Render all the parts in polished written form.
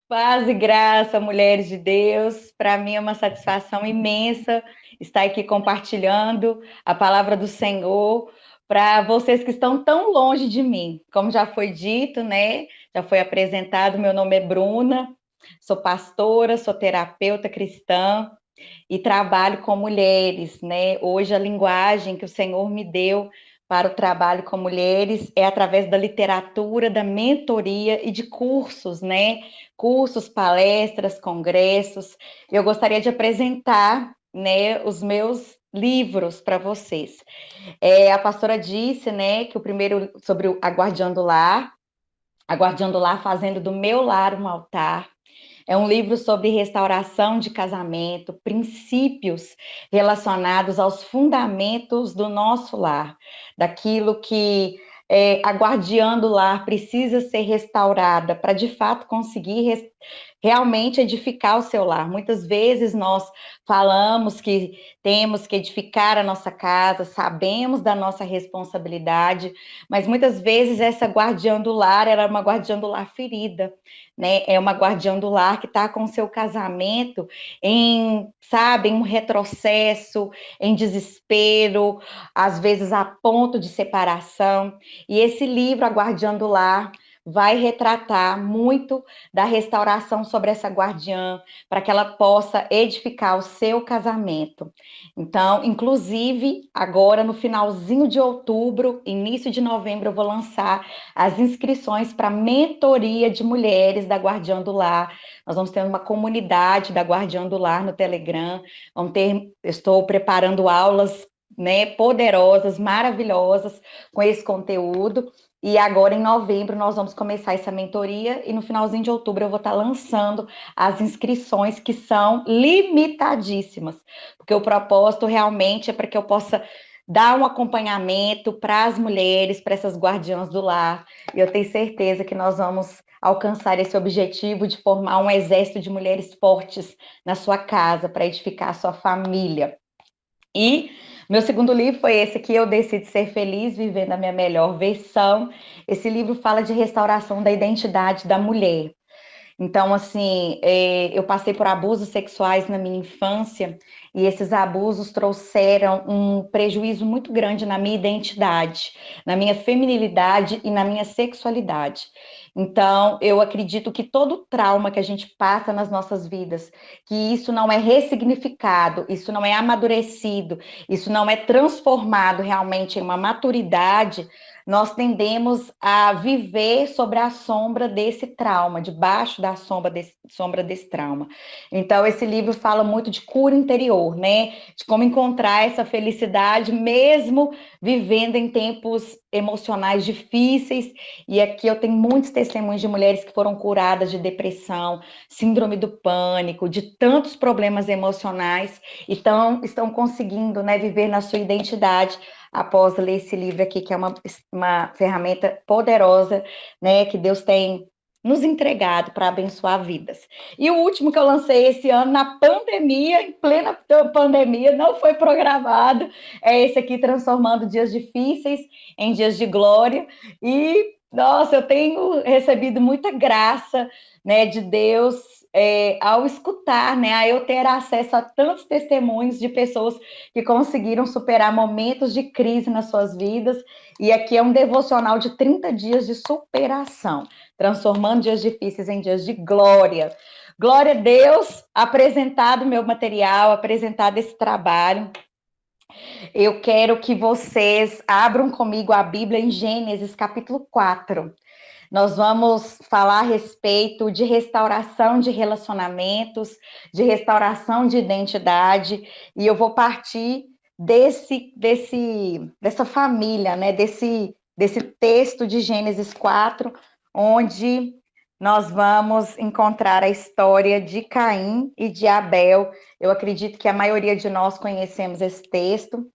Paz e graça, mulheres de Deus. Para mim é uma satisfação imensa estar aqui compartilhando a palavra do Senhor para vocês que estão tão longe de mim. Como já foi dito, né? Já foi apresentado, meu nome é Bruna, sou pastora, sou terapeuta cristã e trabalho com mulheres, né? Hoje a linguagem que o Senhor me deu para o trabalho com mulheres é através da literatura, da mentoria e de cursos, né? Cursos, palestras, congressos. Eu gostaria de apresentar, né, os meus livros para vocês. A pastora disse, né, que o primeiro sobre a Guardiã do Lar fazendo do meu lar um altar. É um livro sobre restauração de casamento, princípios relacionados aos fundamentos do nosso lar, daquilo que a guardiã do lar precisa ser restaurada para de fato conseguir realmente edificar o seu lar. Muitas vezes nós falamos que temos que edificar a nossa casa, sabemos da nossa responsabilidade, mas muitas vezes essa guardiã do lar era uma guardiã do lar ferida, né? É uma guardiã do lar que está com o seu casamento em, sabe, em um retrocesso, em desespero, às vezes a ponto de separação. E esse livro, A Guardiã do Lar, vai retratar muito da restauração sobre essa guardiã, para que ela possa edificar o seu casamento. Então, inclusive, agora no finalzinho de outubro, início de novembro, eu vou lançar as inscrições para mentoria de mulheres da Guardiã do Lar. Nós vamos ter uma comunidade da Guardiã do Lar no Telegram. Estou preparando aulas, né, poderosas, maravilhosas com esse conteúdo. E agora, em novembro, nós vamos começar essa mentoria e no finalzinho de outubro eu vou estar lançando as inscrições que são limitadíssimas, porque o propósito realmente é para que eu possa dar um acompanhamento para as mulheres, para essas guardiãs do lar. E eu tenho certeza que nós vamos alcançar esse objetivo de formar um exército de mulheres fortes na sua casa para edificar a sua família. E meu segundo livro foi esse aqui, Eu Decido Ser Feliz, Vivendo a Minha Melhor Versão. Esse livro fala de restauração da identidade da mulher. Então, assim, eu passei por abusos sexuais na minha infância e esses abusos trouxeram um prejuízo muito grande na minha identidade, na minha feminilidade e na minha sexualidade. Então, eu acredito que todo trauma que a gente passa nas nossas vidas, que isso não é ressignificado, isso não é amadurecido, isso não é transformado realmente em uma maturidade, nós tendemos a viver sobre a sombra desse trauma, debaixo da sombra desse trauma. Então, esse livro fala muito de cura interior, né? De como encontrar essa felicidade mesmo vivendo em tempos emocionais difíceis. E aqui eu tenho muitos testemunhos de mulheres que foram curadas de depressão, síndrome do pânico, de tantos problemas emocionais, e estão conseguindo, né, viver na sua identidade após ler esse livro aqui, que é uma ferramenta poderosa, né, que Deus tem nos entregado para abençoar vidas. E o último que eu lancei esse ano, na pandemia, em plena pandemia, não foi programado, é esse aqui, Transformando Dias Difíceis em Dias de Glória. E, nossa, eu tenho recebido muita graça, né, de Deus ao escutar, né, a eu ter acesso a tantos testemunhos de pessoas que conseguiram superar momentos de crise nas suas vidas. E aqui é um devocional de 30 dias de superação, transformando dias difíceis em dias de glória. Glória a Deus, apresentado meu material, apresentado esse trabalho. Eu quero que vocês abram comigo a Bíblia em Gênesis capítulo 4. Nós vamos falar a respeito de restauração de relacionamentos, de restauração de identidade, e eu vou partir dessa família, né? Desse texto de Gênesis 4, onde nós vamos encontrar a história de Caim e de Abel. Eu acredito que a maioria de nós conhecemos esse texto.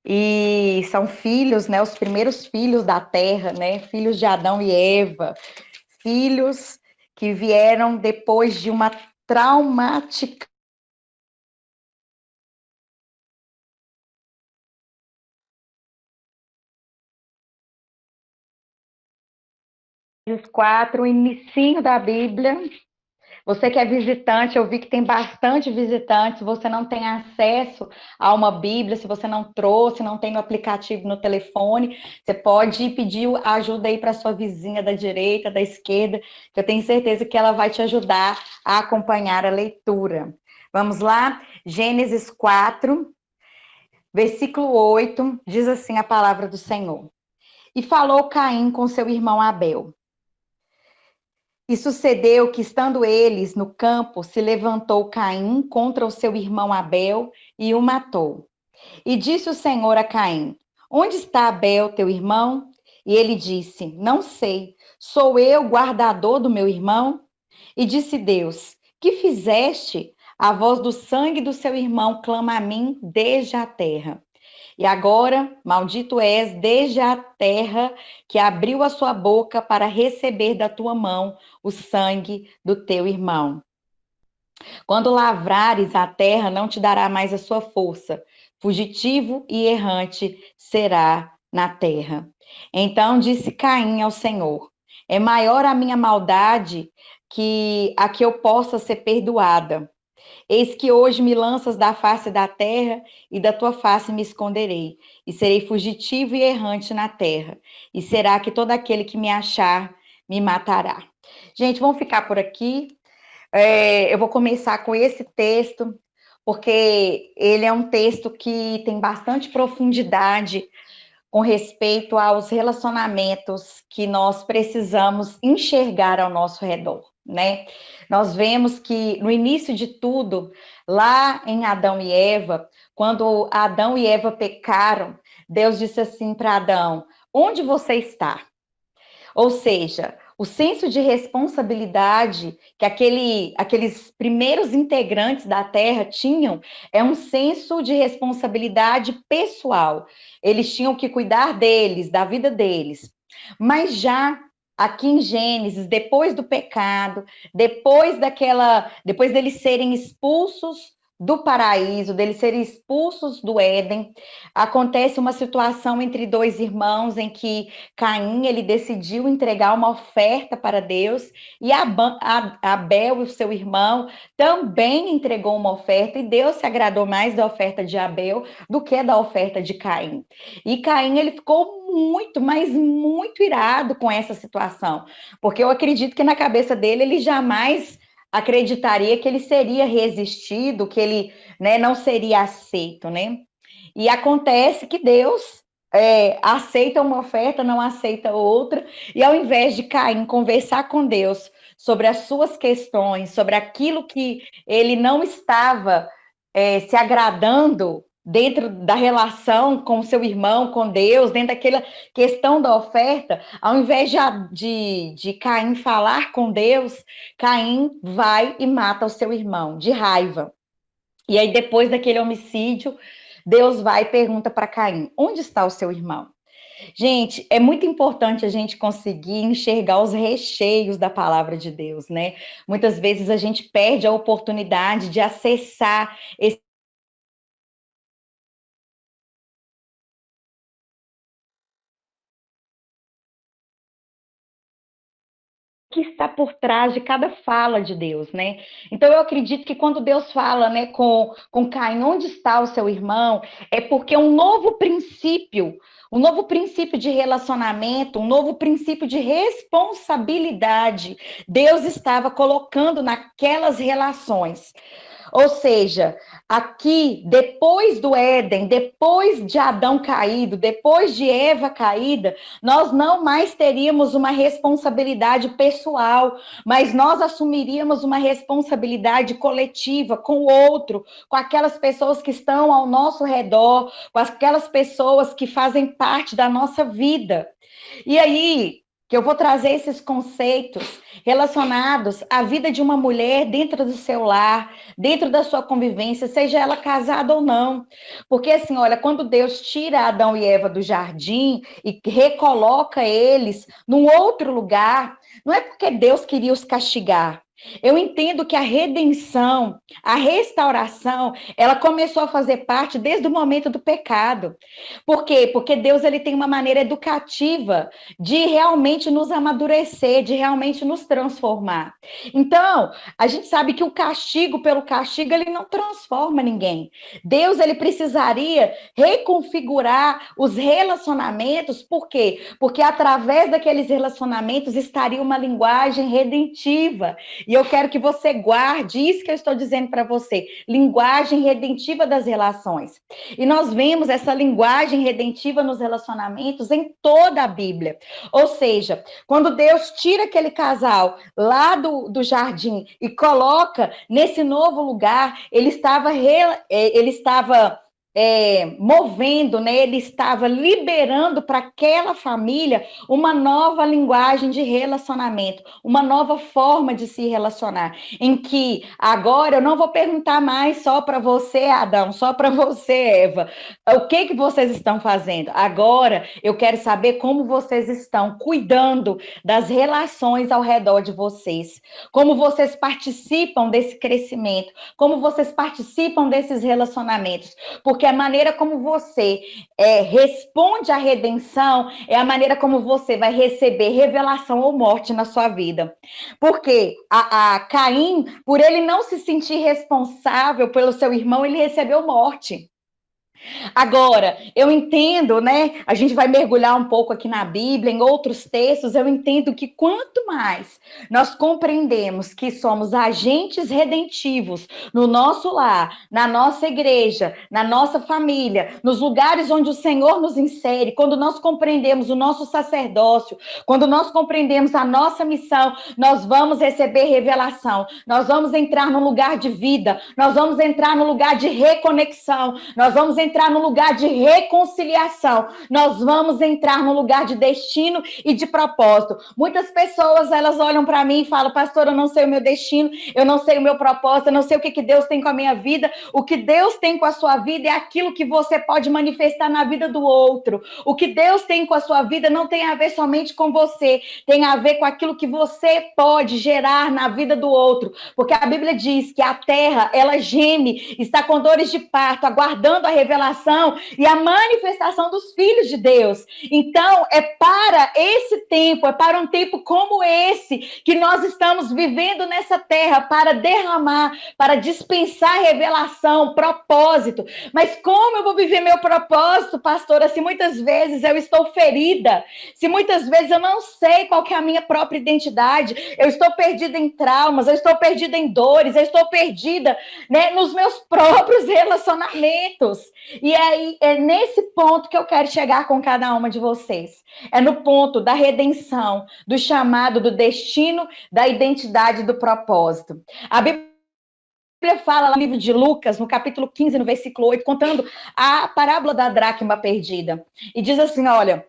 E são filhos, né, os primeiros filhos da terra, né, filhos de Adão e Eva, filhos que vieram depois de uma traumática. Os quatro, o inicinho da Bíblia. Você que é visitante, eu vi que tem bastante visitantes, você não tem acesso a uma Bíblia, se você não trouxe, não tem o aplicativo no telefone, você pode pedir ajuda aí para sua vizinha da direita, da esquerda, que eu tenho certeza que ela vai te ajudar a acompanhar a leitura. Vamos lá? Gênesis 4, versículo 8, diz assim a palavra do Senhor. E falou Caim com seu irmão Abel. E sucedeu que, estando eles no campo, se levantou Caim contra o seu irmão Abel e o matou. E disse o Senhor a Caim: Onde está Abel, teu irmão? E ele disse: Não sei, sou eu guardador do meu irmão? E disse Deus: Que fizeste? A voz do sangue do seu irmão clama a mim desde a terra. E agora, maldito és desde a terra que abriu a sua boca para receber da tua mão o sangue do teu irmão. Quando lavrares a terra, não te dará mais a sua força. Fugitivo e errante será na terra. Então disse Caim ao Senhor: É maior a minha maldade que a que eu possa ser perdoada. Eis que hoje me lanças da face da terra, e da tua face me esconderei, e serei fugitivo e errante na terra. E será que todo aquele que me achar me matará. Gente, vamos ficar por aqui. Eu vou começar com esse texto, porque ele é um texto que tem bastante profundidade com respeito aos relacionamentos que nós precisamos enxergar ao nosso redor, né? Nós vemos que no início de tudo, lá em Adão e Eva, quando Adão e Eva pecaram, Deus disse assim para Adão: Onde você está? Ou seja, o senso de responsabilidade que aqueles primeiros integrantes da Terra tinham é um senso de responsabilidade pessoal. Eles tinham que cuidar deles, da vida deles. Mas já aqui em Gênesis, depois do pecado, depois deles serem expulsos do paraíso, deles serem expulsos do Éden, acontece uma situação entre dois irmãos em que Caim, ele decidiu entregar uma oferta para Deus, e Abel, o seu irmão, também entregou uma oferta, e Deus se agradou mais da oferta de Abel do que da oferta de Caim. E Caim, ele ficou muito, mas muito irado com essa situação, porque eu acredito que na cabeça dele, ele jamais acreditaria que ele seria resistido, que ele, né, não seria aceito, né? E acontece que Deus aceita uma oferta, não aceita outra, e ao invés de Caim conversar com Deus sobre as suas questões, sobre aquilo que ele não estava se agradando dentro da relação com seu irmão, com Deus, dentro daquela questão da oferta, ao invés de Caim falar com Deus, Caim vai e mata o seu irmão, de raiva. E aí, depois daquele homicídio, Deus vai e pergunta para Caim: Onde está o seu irmão? Gente, é muito importante a gente conseguir enxergar os recheios da palavra de Deus, né? Muitas vezes a gente perde a oportunidade de acessar esse que está por trás de cada fala de Deus, né? Então eu acredito que quando Deus fala, né, com Caim, onde está o seu irmão, é porque um novo princípio de relacionamento, um novo princípio de responsabilidade, Deus estava colocando naquelas relações. Ou seja, aqui, depois do Éden, depois de Adão caído, depois de Eva caída, nós não mais teríamos uma responsabilidade pessoal, mas nós assumiríamos uma responsabilidade coletiva com o outro, com aquelas pessoas que estão ao nosso redor, com aquelas pessoas que fazem parte da nossa vida. E aí, que eu vou trazer esses conceitos relacionados à vida de uma mulher dentro do seu lar, dentro da sua convivência, seja ela casada ou não. Porque assim, olha, quando Deus tira Adão e Eva do jardim e recoloca eles num outro lugar, Não é porque Deus queria os castigar. Eu entendo que a redenção, a restauração, ela começou a fazer parte desde o momento do pecado. Por quê? Porque Deus ele tem uma maneira educativa de realmente nos amadurecer, de realmente nos transformar. Então, a gente sabe que o castigo pelo castigo ele não transforma ninguém. Deus ele precisaria reconfigurar os relacionamentos, por quê? Porque através daqueles relacionamentos estaria uma linguagem redentiva. E eu quero que você guarde isso que eu estou dizendo para você, linguagem redentiva das relações. E nós vemos essa linguagem redentiva nos relacionamentos em toda a Bíblia. Ou seja, quando Deus tira aquele casal lá do jardim e coloca nesse novo lugar, ele estava movendo, né? Ele estava liberando para aquela família uma nova linguagem de relacionamento, uma nova forma de se relacionar, em que agora eu não vou perguntar mais só para você, Adão, só para você, Eva, o que vocês estão fazendo. Agora eu quero saber como vocês estão cuidando das relações ao redor de vocês, como vocês participam desse crescimento, como vocês participam desses relacionamentos, porque a maneira como você responde à redenção é a maneira como você vai receber revelação ou morte na sua vida. Porque a Caim, por ele não se sentir responsável pelo seu irmão, ele recebeu morte. Agora, eu entendo, né? A gente vai mergulhar um pouco aqui na Bíblia, em outros textos. Eu entendo que quanto mais nós compreendemos que somos agentes redentivos no nosso lar, na nossa igreja, na nossa família, nos lugares onde o Senhor nos insere, quando nós compreendemos o nosso sacerdócio, quando nós compreendemos a nossa missão, nós vamos receber revelação, nós vamos entrar no lugar de vida, nós vamos entrar no lugar de reconexão, nós vamos entrar no lugar de reconciliação, nós vamos entrar no lugar de destino e de propósito. Muitas pessoas, elas olham para mim e falam, pastor, eu não sei o meu destino, eu não sei o meu propósito, eu não sei o que Deus tem com a minha vida. O que Deus tem com a sua vida é aquilo que você pode manifestar na vida do outro. O que Deus tem com a sua vida não tem a ver somente com você, tem a ver com aquilo que você pode gerar na vida do outro, porque a Bíblia diz que a terra, ela geme, está com dores de parto, aguardando a revelação e a manifestação dos filhos de Deus. Então, é para esse tempo, é para um tempo como esse, que nós estamos vivendo nessa terra, para derramar, para dispensar revelação, propósito. Mas como eu vou viver meu propósito, pastora, se muitas vezes eu estou ferida, se muitas vezes eu não sei qual que é a minha própria identidade, eu estou perdida em traumas, eu estou perdida em dores, eu estou perdida, né, nos meus próprios relacionamentos. E aí é nesse ponto que eu quero chegar com cada uma de vocês. É no ponto da redenção, do chamado, do destino, da identidade, do propósito. A Bíblia fala lá no livro de Lucas, no capítulo 15, no versículo 8, contando a parábola da dracma perdida. E diz assim, olha,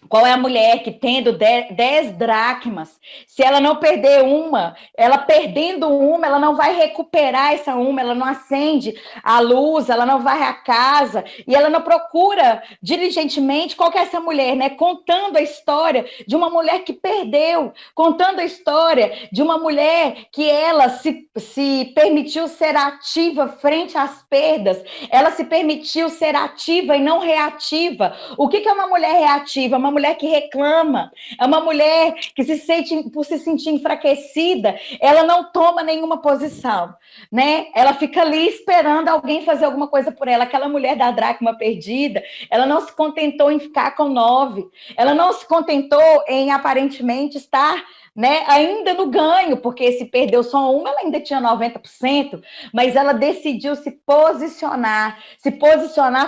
qual é a mulher que tendo 10 dracmas, se ela não perder uma, ela perdendo uma, ela não vai recuperar essa uma, ela não acende a luz, ela não vai à casa, e ela não procura diligentemente qual que é essa mulher, né? Contando a história de uma mulher que perdeu, contando a história de uma mulher que ela se permitiu ser ativa frente às perdas, ela se permitiu ser ativa e não reativa. O que é uma mulher reativa? Uma mulher que reclama, é uma mulher que se sente, por se sentir enfraquecida, ela não toma nenhuma posição, né? Ela fica ali esperando alguém fazer alguma coisa por ela. Aquela mulher da dracma perdida, ela não se contentou em ficar com 9, ela não se contentou em aparentemente estar, né, ainda no ganho, porque se perdeu só uma, ela ainda tinha 90%, mas ela decidiu se posicionar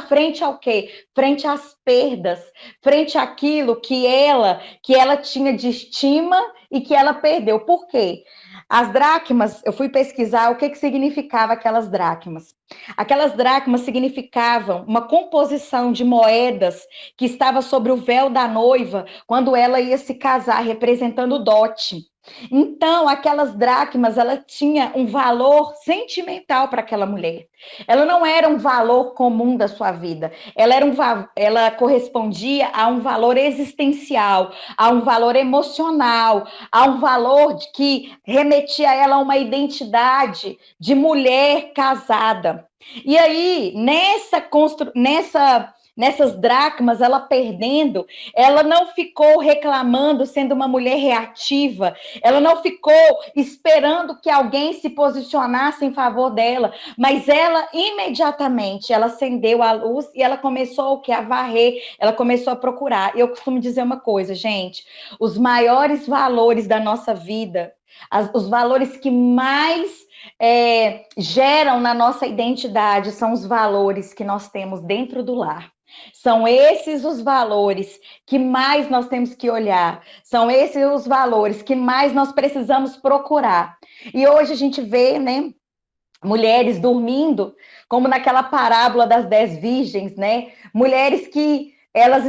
frente ao quê? Frente às perdas, frente àquilo que ela tinha de estima e que ela perdeu. Por quê? As dracmas, eu fui pesquisar o que significava aquelas dracmas. Aquelas dracmas significavam uma composição de moedas que estava sobre o véu da noiva quando ela ia se casar, representando o dote. Então, aquelas dracmas, ela tinha um valor sentimental para aquela mulher. Ela não era um valor comum da sua vida. Ela correspondia a um valor existencial, a um valor emocional, a um valor que remetia a ela a uma identidade de mulher casada. E aí, nessas dracmas, ela perdendo, ela não ficou reclamando, sendo uma mulher reativa, ela não ficou esperando que alguém se posicionasse em favor dela, mas ela imediatamente, ela acendeu a luz e ela começou o que? A varrer, ela começou a procurar. E eu costumo dizer uma coisa, gente, os maiores valores da nossa vida, os valores que mais geram na nossa identidade são os valores que nós temos dentro do lar. São esses os valores que mais nós temos que olhar, são esses os valores que mais nós precisamos procurar. E hoje a gente vê, né, mulheres dormindo, como naquela parábola das 10 virgens, né? Mulheres que elas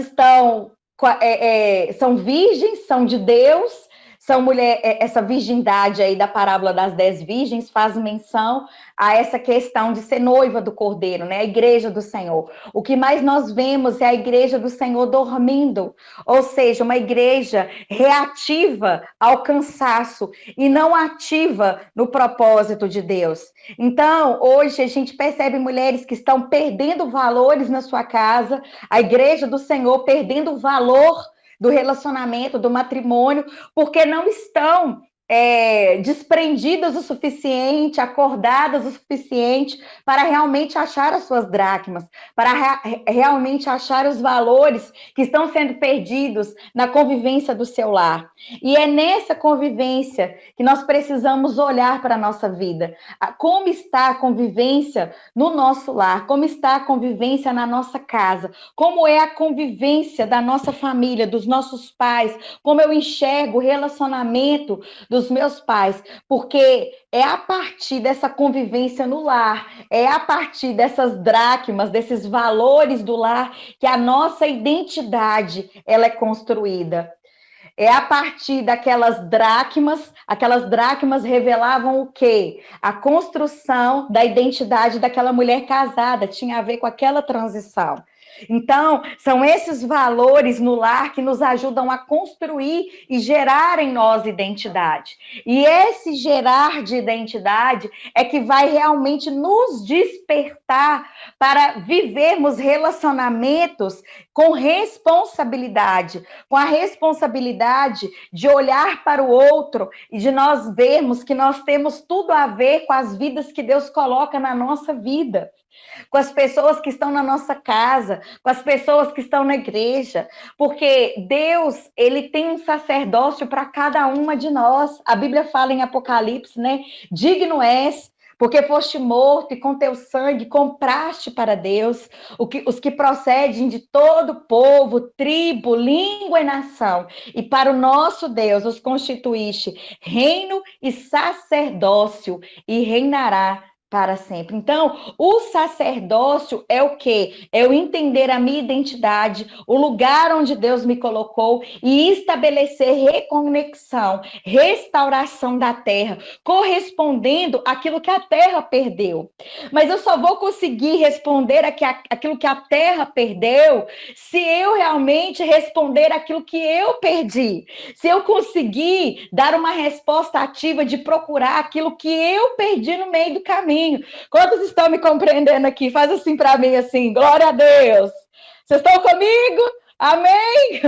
são virgens, são de Deus, são essa virgindade aí da parábola das 10 virgens faz menção a essa questão de ser noiva do Cordeiro, né? A igreja do Senhor. O que mais nós vemos é a igreja do Senhor dormindo, ou seja, uma igreja reativa ao cansaço e não ativa no propósito de Deus. Então, hoje a gente percebe mulheres que estão perdendo valores na sua casa, a igreja do Senhor perdendo o valor do relacionamento, do matrimônio, porque não estão desprendidas o suficiente, acordadas o suficiente para realmente achar as suas dracmas, para realmente achar os valores que estão sendo perdidos na convivência do seu lar. E é nessa convivência que nós precisamos olhar para a nossa vida. Como está a convivência no nosso lar? Como está a convivência na nossa casa? Como é a convivência da nossa família, dos nossos pais? Como eu enxergo o relacionamento dos meus pais? Porque é a partir dessa convivência no lar, é a partir dessas dracmas, desses valores do lar, que a nossa identidade ela é construída. É a partir aquelas dracmas revelavam o quê? A construção da identidade daquela mulher casada, tinha a ver com aquela transição. Então, são esses valores no lar que nos ajudam a construir e gerar em nós identidade. E esse gerar de identidade é que vai realmente nos despertar para vivermos relacionamentos com responsabilidade, com a responsabilidade de olhar para o outro e de nós vermos que nós temos tudo a ver com as vidas que Deus coloca na nossa vida, com as pessoas que estão na nossa casa, com as pessoas que estão na igreja, porque Deus, ele tem um sacerdócio para cada uma de nós. A Bíblia fala em Apocalipse, né? Digno és, porque foste morto e com teu sangue compraste para Deus os que procedem de todo povo, tribo, língua e nação. E para o nosso Deus os constituíste reino e sacerdócio, e reinará para sempre. Então, o sacerdócio é o quê? É eu entender a minha identidade, o lugar onde Deus me colocou e estabelecer reconexão, restauração da terra, correspondendo àquilo que a terra perdeu. Mas eu só vou conseguir responder aquilo que a terra perdeu se eu realmente responder aquilo que eu perdi. Se eu conseguir dar uma resposta ativa de procurar aquilo que eu perdi no meio do caminho. Quantos estão me compreendendo aqui? Faz assim para mim, assim, glória a Deus. Vocês estão comigo? Amém?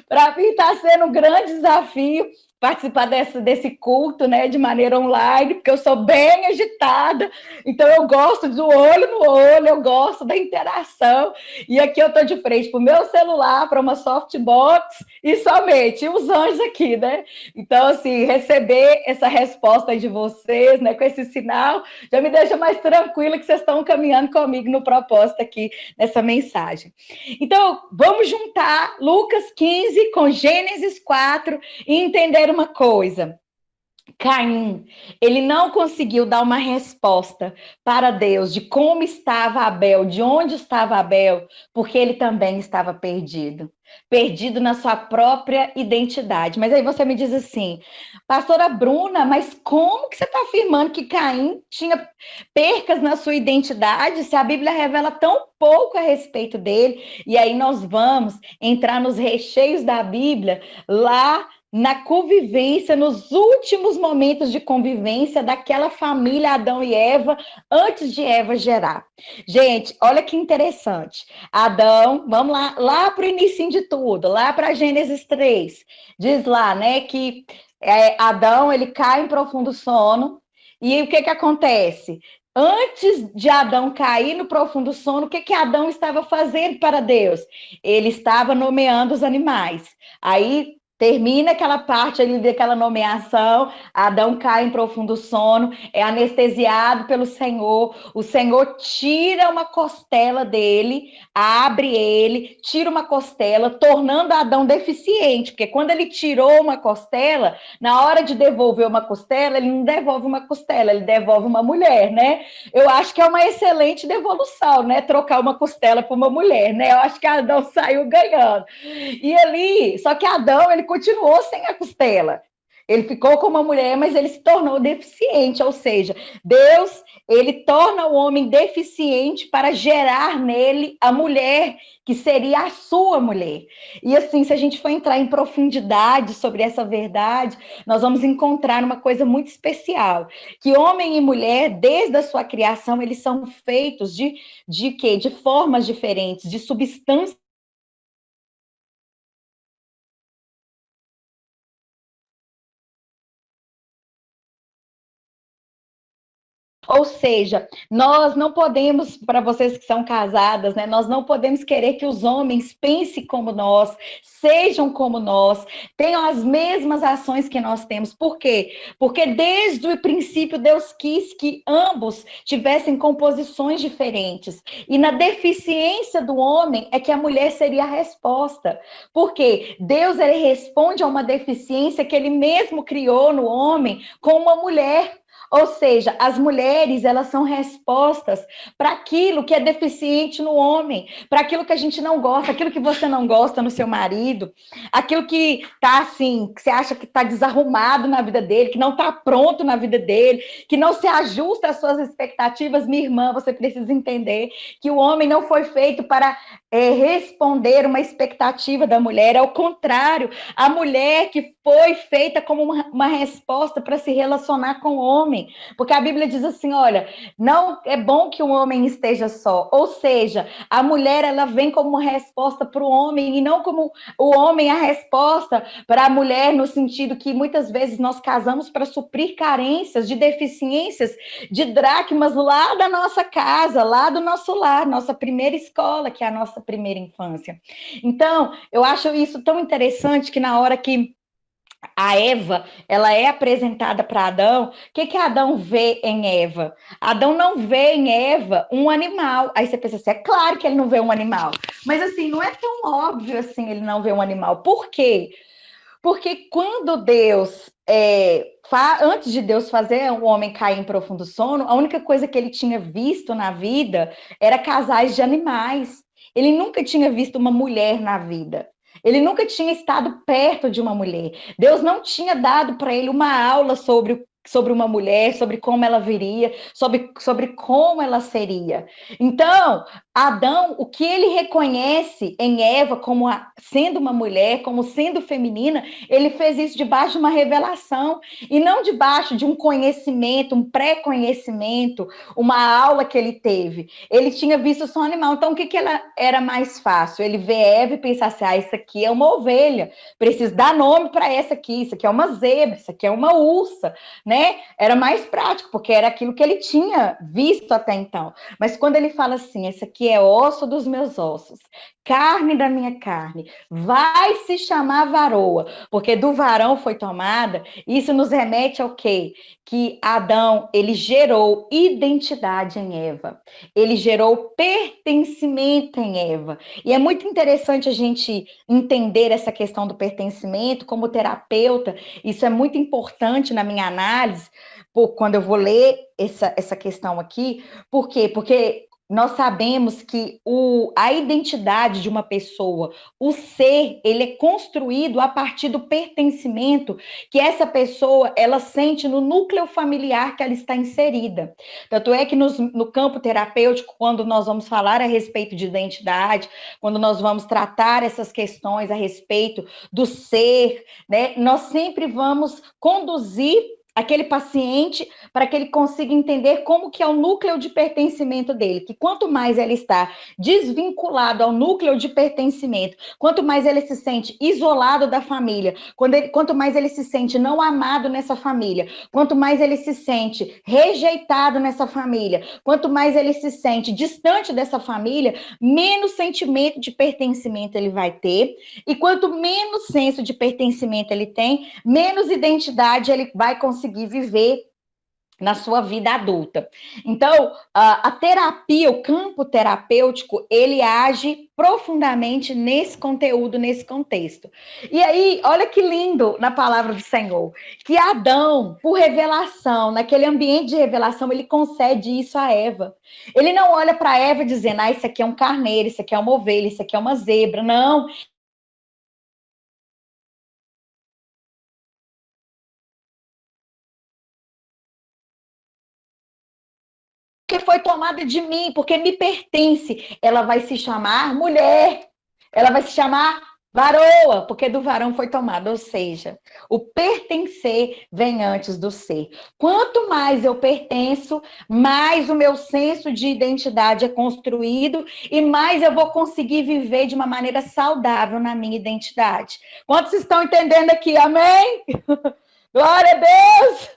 Para mim está sendo um grande desafio participar desse culto, né, de maneira online, porque eu sou bem agitada, então eu gosto do olho no olho, eu gosto da interação, e aqui eu estou de frente para o meu celular, para uma softbox, e somente os anjos aqui, né? Então, assim, receber essa resposta de vocês, né, com esse sinal, já me deixa mais tranquila que vocês estão caminhando comigo no propósito aqui, nessa mensagem. Então, vamos juntar Lucas 15 com Gênesis 4 e entender uma coisa. Caim, ele não conseguiu dar uma resposta para Deus de como estava Abel, de onde estava Abel, porque ele também estava perdido, perdido na sua própria identidade. Mas aí você me diz assim, pastora Bruna, mas como que você está afirmando que Caim tinha percas na sua identidade, se a Bíblia revela tão pouco a respeito dele? E aí nós vamos entrar nos recheios da Bíblia lá na convivência, nos últimos momentos de convivência daquela família Adão e Eva, antes de Eva gerar. Gente, olha que interessante. Adão, vamos lá para o início de tudo, lá para Gênesis 3. Diz lá, né, que Adão, ele cai em profundo sono, e o que que acontece? Antes de Adão cair no profundo sono, o que que Adão estava fazendo para Deus? Ele estava nomeando os animais. Aí termina aquela parte ali daquela nomeação, Adão cai em profundo sono, é anestesiado pelo Senhor, o Senhor tira uma costela dele, abre ele, tira uma costela, tornando Adão deficiente, porque quando ele tirou uma costela, na hora de devolver uma costela, ele não devolve uma costela, ele devolve uma mulher, né? Eu acho que é uma excelente devolução, né? Trocar uma costela por uma mulher, né? Eu acho que Adão saiu ganhando. E ali, só que Adão, ele continuou sem a costela. Ele ficou com uma mulher, mas ele se tornou deficiente, ou seja, Deus, ele torna o homem deficiente para gerar nele a mulher que seria a sua mulher. E assim, se a gente for entrar em profundidade sobre essa verdade, nós vamos encontrar uma coisa muito especial, que homem e mulher, desde a sua criação, eles são feitos de quê? De formas diferentes, de substâncias. Ou seja, nós não podemos, para vocês que são casadas, né, nós não podemos querer que os homens pensem como nós, sejam como nós, tenham as mesmas ações que nós temos. Por quê? Porque desde o princípio Deus quis que ambos tivessem composições diferentes. E na deficiência do homem é que a mulher seria a resposta. Porque Deus ele responde a uma deficiência que ele mesmo criou no homem com uma mulher. Ou seja, as mulheres, elas são respostas para aquilo que é deficiente no homem, para aquilo que a gente não gosta, aquilo que você não gosta no seu marido, aquilo que tá assim, que você acha que está desarrumado na vida dele, que não está pronto na vida dele, que não se ajusta às suas expectativas. Minha irmã, você precisa entender que o homem não foi feito para responder uma expectativa da mulher, ao contrário, a mulher que foi feita como uma resposta para se relacionar com o homem, porque a Bíblia diz assim, olha, não é bom que o homem esteja só, ou seja, a mulher ela vem como uma resposta para o homem e não como o homem a resposta para a mulher, no sentido que muitas vezes nós casamos para suprir carências de deficiências de dracmas lá da nossa casa, lá do nosso lar, nossa primeira escola, que é a nossa primeira infância. Então, eu acho isso tão interessante que na hora que a Eva, ela é apresentada para Adão, o que que Adão vê em Eva? Adão não vê em Eva um animal. Aí você pensa assim, é claro que ele não vê um animal. Mas assim, não é tão óbvio assim ele não vê um animal. Por quê? Porque quando Deus, antes de Deus fazer o homem cair em profundo sono, a única coisa que ele tinha visto na vida era casais de animais. Ele nunca tinha visto uma mulher na vida. Ele nunca tinha estado perto de uma mulher. Deus não tinha dado para ele uma aula sobre uma mulher, sobre como ela viria, sobre como ela seria. Então, Adão, o que ele reconhece em Eva como sendo uma mulher, como sendo feminina, ele fez isso debaixo de uma revelação e não debaixo de um conhecimento, um pré-conhecimento, uma aula que ele teve. Ele tinha visto só um animal. Então, o que ela era mais fácil? Ele vê Eva e pensar assim: ah, isso aqui é uma ovelha, preciso dar nome para essa aqui, isso aqui é uma zebra, isso aqui é uma ursa, né? Era mais prático, porque era aquilo que ele tinha visto até então. Mas quando ele fala assim, esse aqui é osso dos meus ossos, carne da minha carne, vai se chamar varoa, porque do varão foi tomada, isso nos remete ao quê? Que Adão, ele gerou identidade em Eva, ele gerou pertencimento em Eva. E é muito interessante a gente entender essa questão do pertencimento como terapeuta, isso é muito importante na minha análise, quando eu vou ler essa questão aqui. Por quê? Porque nós sabemos que a identidade de uma pessoa, o ser, ele é construído a partir do pertencimento que essa pessoa, ela sente no núcleo familiar que ela está inserida. Tanto é que no campo terapêutico, quando nós vamos falar a respeito de identidade, quando nós vamos tratar essas questões a respeito do ser, né, nós sempre vamos conduzir aquele paciente para que ele consiga entender como que é o núcleo de pertencimento dele, que quanto mais ele está desvinculado ao núcleo de pertencimento, quanto mais ele se sente isolado da família, quanto mais ele se sente não amado nessa família, quanto mais ele se sente rejeitado nessa família, quanto mais ele se sente distante dessa família, menos sentimento de pertencimento ele vai ter, e quanto menos senso de pertencimento ele tem, menos identidade ele vai conseguir viver na sua vida adulta. Então, a terapia, o campo terapêutico, ele age profundamente nesse conteúdo, nesse contexto. E aí, olha que lindo na palavra do Senhor, que Adão, por revelação, naquele ambiente de revelação, ele concede isso a Eva. Ele não olha para Eva dizendo, isso aqui é um carneiro, isso aqui é uma ovelha, isso aqui é uma zebra. Não, porque foi tomada de mim, porque me pertence. Ela vai se chamar mulher, ela vai se chamar varoa, porque do varão foi tomada. Ou seja, o pertencer vem antes do ser. Quanto mais eu pertenço, mais o meu senso de identidade é construído e mais eu vou conseguir viver de uma maneira saudável na minha identidade. Quantos estão entendendo aqui? Amém? Glória a Deus!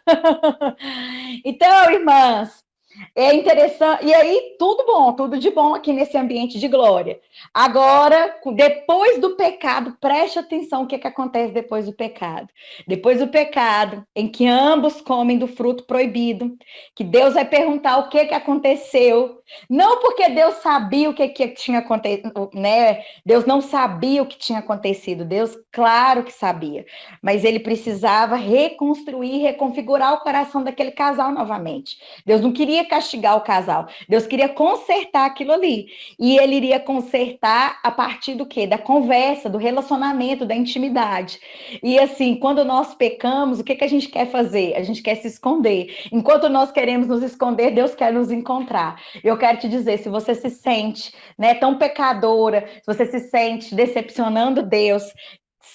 Então, irmãs, é interessante. E aí, tudo bom, tudo de bom aqui nesse ambiente de glória. Agora, depois do pecado, preste atenção o que, que acontece depois do pecado. Depois do pecado, em que ambos comem do fruto proibido, que Deus vai perguntar o que, que aconteceu. Não porque Deus sabia o que tinha acontecido, né? Deus não sabia o que tinha acontecido. Deus, claro que sabia. Mas ele precisava reconstruir, reconfigurar o coração daquele casal novamente. Deus não queria castigar o casal. Deus queria consertar aquilo ali. E ele iria consertar a partir do quê? Da conversa, do relacionamento, da intimidade. E assim, quando nós pecamos, o que, que a gente quer fazer? A gente quer se esconder. Enquanto nós queremos nos esconder, Deus quer nos encontrar. Eu quero te dizer, se você se sente, né, tão pecadora, se você se sente decepcionando Deus,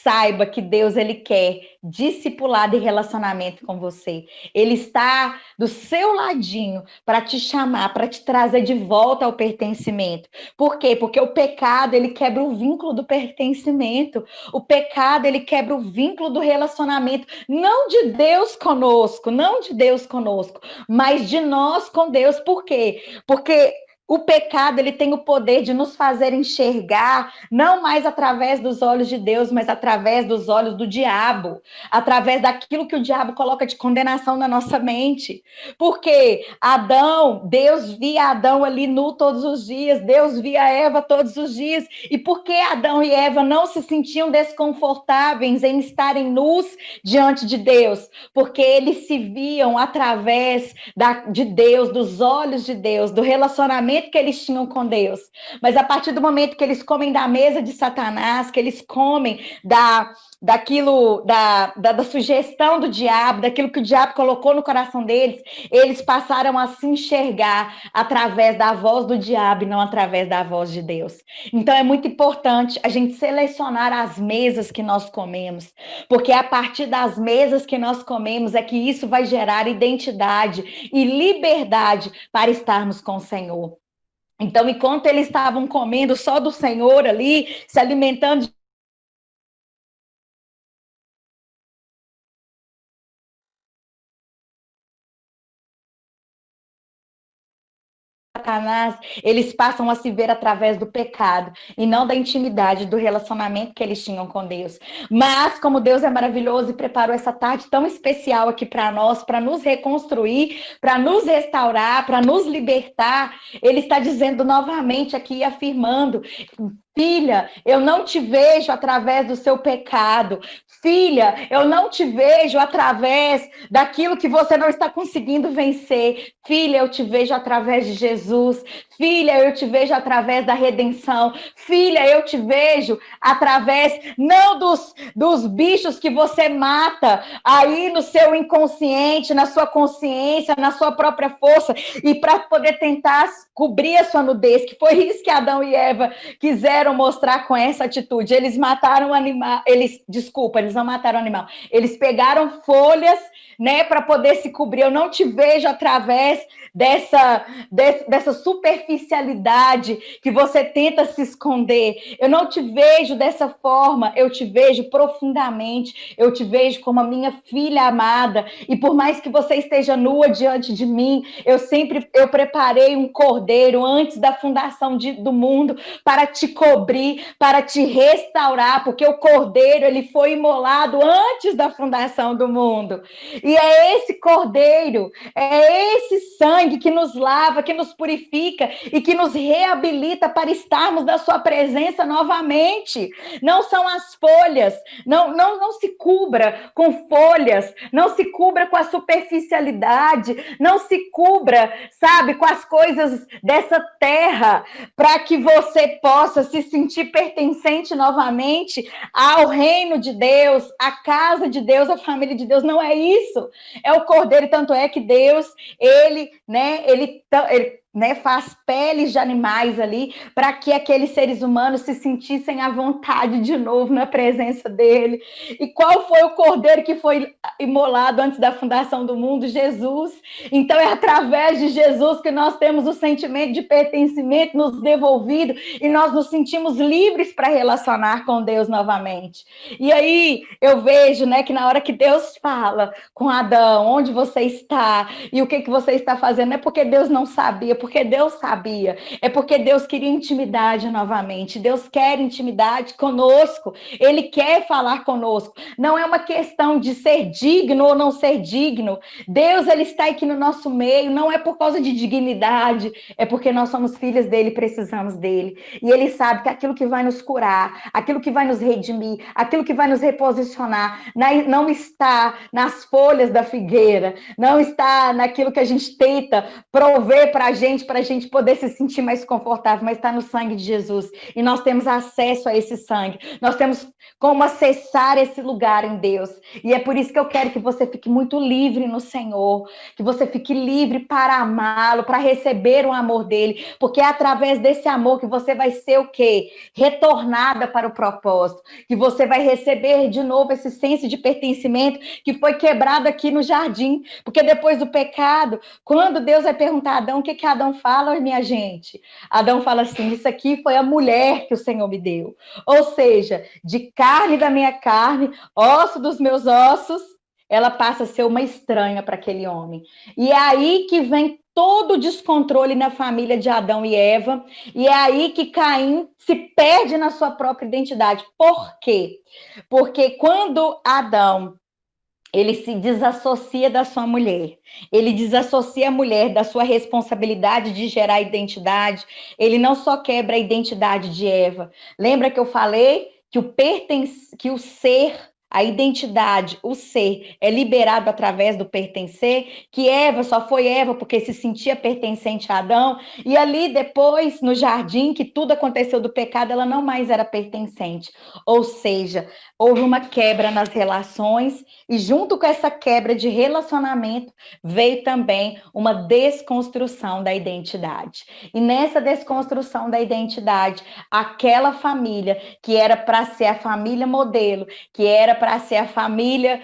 saiba que Deus, ele quer discipulado e relacionamento com você. Ele está do seu ladinho para te chamar, para te trazer de volta ao pertencimento. Por quê? Porque o pecado, ele quebra o vínculo do pertencimento. O pecado, ele quebra o vínculo do relacionamento, não de Deus conosco, não de Deus conosco, mas de nós com Deus. Por quê? Porque o pecado, ele tem o poder de nos fazer enxergar, não mais através dos olhos de Deus, mas através dos olhos do diabo, através daquilo que o diabo coloca de condenação na nossa mente. Porque Adão, Deus via Adão ali nu todos os dias, Deus via Eva todos os dias. E por que Adão e Eva não se sentiam desconfortáveis em estarem nus diante de Deus? Porque eles se viam através de Deus, dos olhos de Deus, do relacionamento que eles tinham com Deus. Mas a partir do momento que eles comem da mesa de Satanás, que eles comem da sugestão do diabo, daquilo que o diabo colocou no coração deles, eles passaram a se enxergar através da voz do diabo e não através da voz de Deus. Então é muito importante a gente selecionar as mesas que nós comemos, porque é a partir das mesas que nós comemos é que isso vai gerar identidade e liberdade para estarmos com o Senhor. Então, enquanto eles estavam comendo só do Senhor ali, se alimentando Satanás, eles passam a se ver através do pecado e não da intimidade, do relacionamento que eles tinham com Deus. Mas, como Deus é maravilhoso e preparou essa tarde tão especial aqui para nós, para nos reconstruir, para nos restaurar, para nos libertar, Ele está dizendo novamente aqui, afirmando: filha, eu não te vejo através do seu pecado. Filha, eu não te vejo através daquilo que você não está conseguindo vencer. Filha, eu te vejo através de Jesus. Filha, eu te vejo através da redenção. Filha, eu te vejo através não dos bichos que você mata aí no seu inconsciente, na sua consciência, na sua própria força, e para poder tentar cobrir a sua nudez, que foi isso que Adão e Eva quiseram mostrar com essa atitude. Eles mataram o animal, eles não mataram o animal, eles pegaram folhas, né, para poder se cobrir. Eu não te vejo através dessa superficialidade que você tenta se esconder. Eu não te vejo dessa forma, eu te vejo profundamente, eu te vejo como a minha filha amada, e por mais que você esteja nua diante de mim, eu preparei um cordeiro antes da fundação do mundo para te cobrir, para te restaurar, porque o cordeiro, ele foi imolado antes da fundação do mundo. E é esse cordeiro, é esse sangue que nos lava, que nos purifica e que nos reabilita para estarmos na sua presença novamente. Não são as folhas, não se cubra com folhas, não se cubra com a superficialidade, não se cubra, sabe, com as coisas dessa terra, para que você possa se sentir pertencente novamente ao reino de Deus, à casa de Deus, à família de Deus. Não é isso. É o cordeiro, tanto é que Deus, ele faz peles de animais ali, para que aqueles seres humanos se sentissem à vontade de novo na presença dele. E qual foi o cordeiro que foi imolado antes da fundação do mundo? Jesus. Então é através de Jesus que nós temos o sentimento de pertencimento nos devolvido e nós nos sentimos livres para relacionar com Deus novamente. E aí eu vejo, né, que na hora que Deus fala com Adão, onde você está e o que você está fazendo, não é porque Deus não sabia, porque Deus sabia, é porque Deus queria intimidade novamente. Deus quer intimidade conosco, Ele quer falar conosco. Não é uma questão de ser digno ou não ser digno. Deus, Ele está aqui no nosso meio, não é por causa de dignidade, é porque nós somos filhas dele, precisamos dele. E Ele sabe que aquilo que vai nos curar, aquilo que vai nos redimir, aquilo que vai nos reposicionar, não está nas folhas da figueira, não está naquilo que a gente tenta prover para a gente poder se sentir mais confortável, mas está no sangue de Jesus. E nós temos acesso a esse sangue, nós temos como acessar esse lugar em Deus. E é por isso que eu quero que você fique muito livre no Senhor, que você fique livre para amá-lo, para receber o amor dele, porque é através desse amor que você vai ser o quê? Retornada para o propósito, que você vai receber de novo esse senso de pertencimento que foi quebrado aqui no jardim, porque depois do pecado, quando Deus vai perguntar a Adão, o que Adão fala, minha gente? Adão fala assim, isso aqui foi a mulher que o Senhor me deu, ou seja, de carne da minha carne, osso dos meus ossos, ela passa a ser uma estranha para aquele homem. E é aí que vem todo o descontrole na família de Adão e Eva, e é aí que Caim se perde na sua própria identidade. Por quê? Porque quando Adão ele se desassocia da sua mulher, ele desassocia a mulher da sua responsabilidade de gerar identidade, ele não só quebra a identidade de Eva. Lembra que eu falei que o ser, a identidade, o ser, é liberado através do pertencer, que Eva só foi Eva porque se sentia pertencente a Adão, e ali depois, no jardim, que tudo aconteceu do pecado, ela não mais era pertencente. Ou seja, houve uma quebra nas relações, e junto com essa quebra de relacionamento, veio também uma desconstrução da identidade. E nessa desconstrução da identidade, aquela família que era para ser a família modelo, que era para ser a família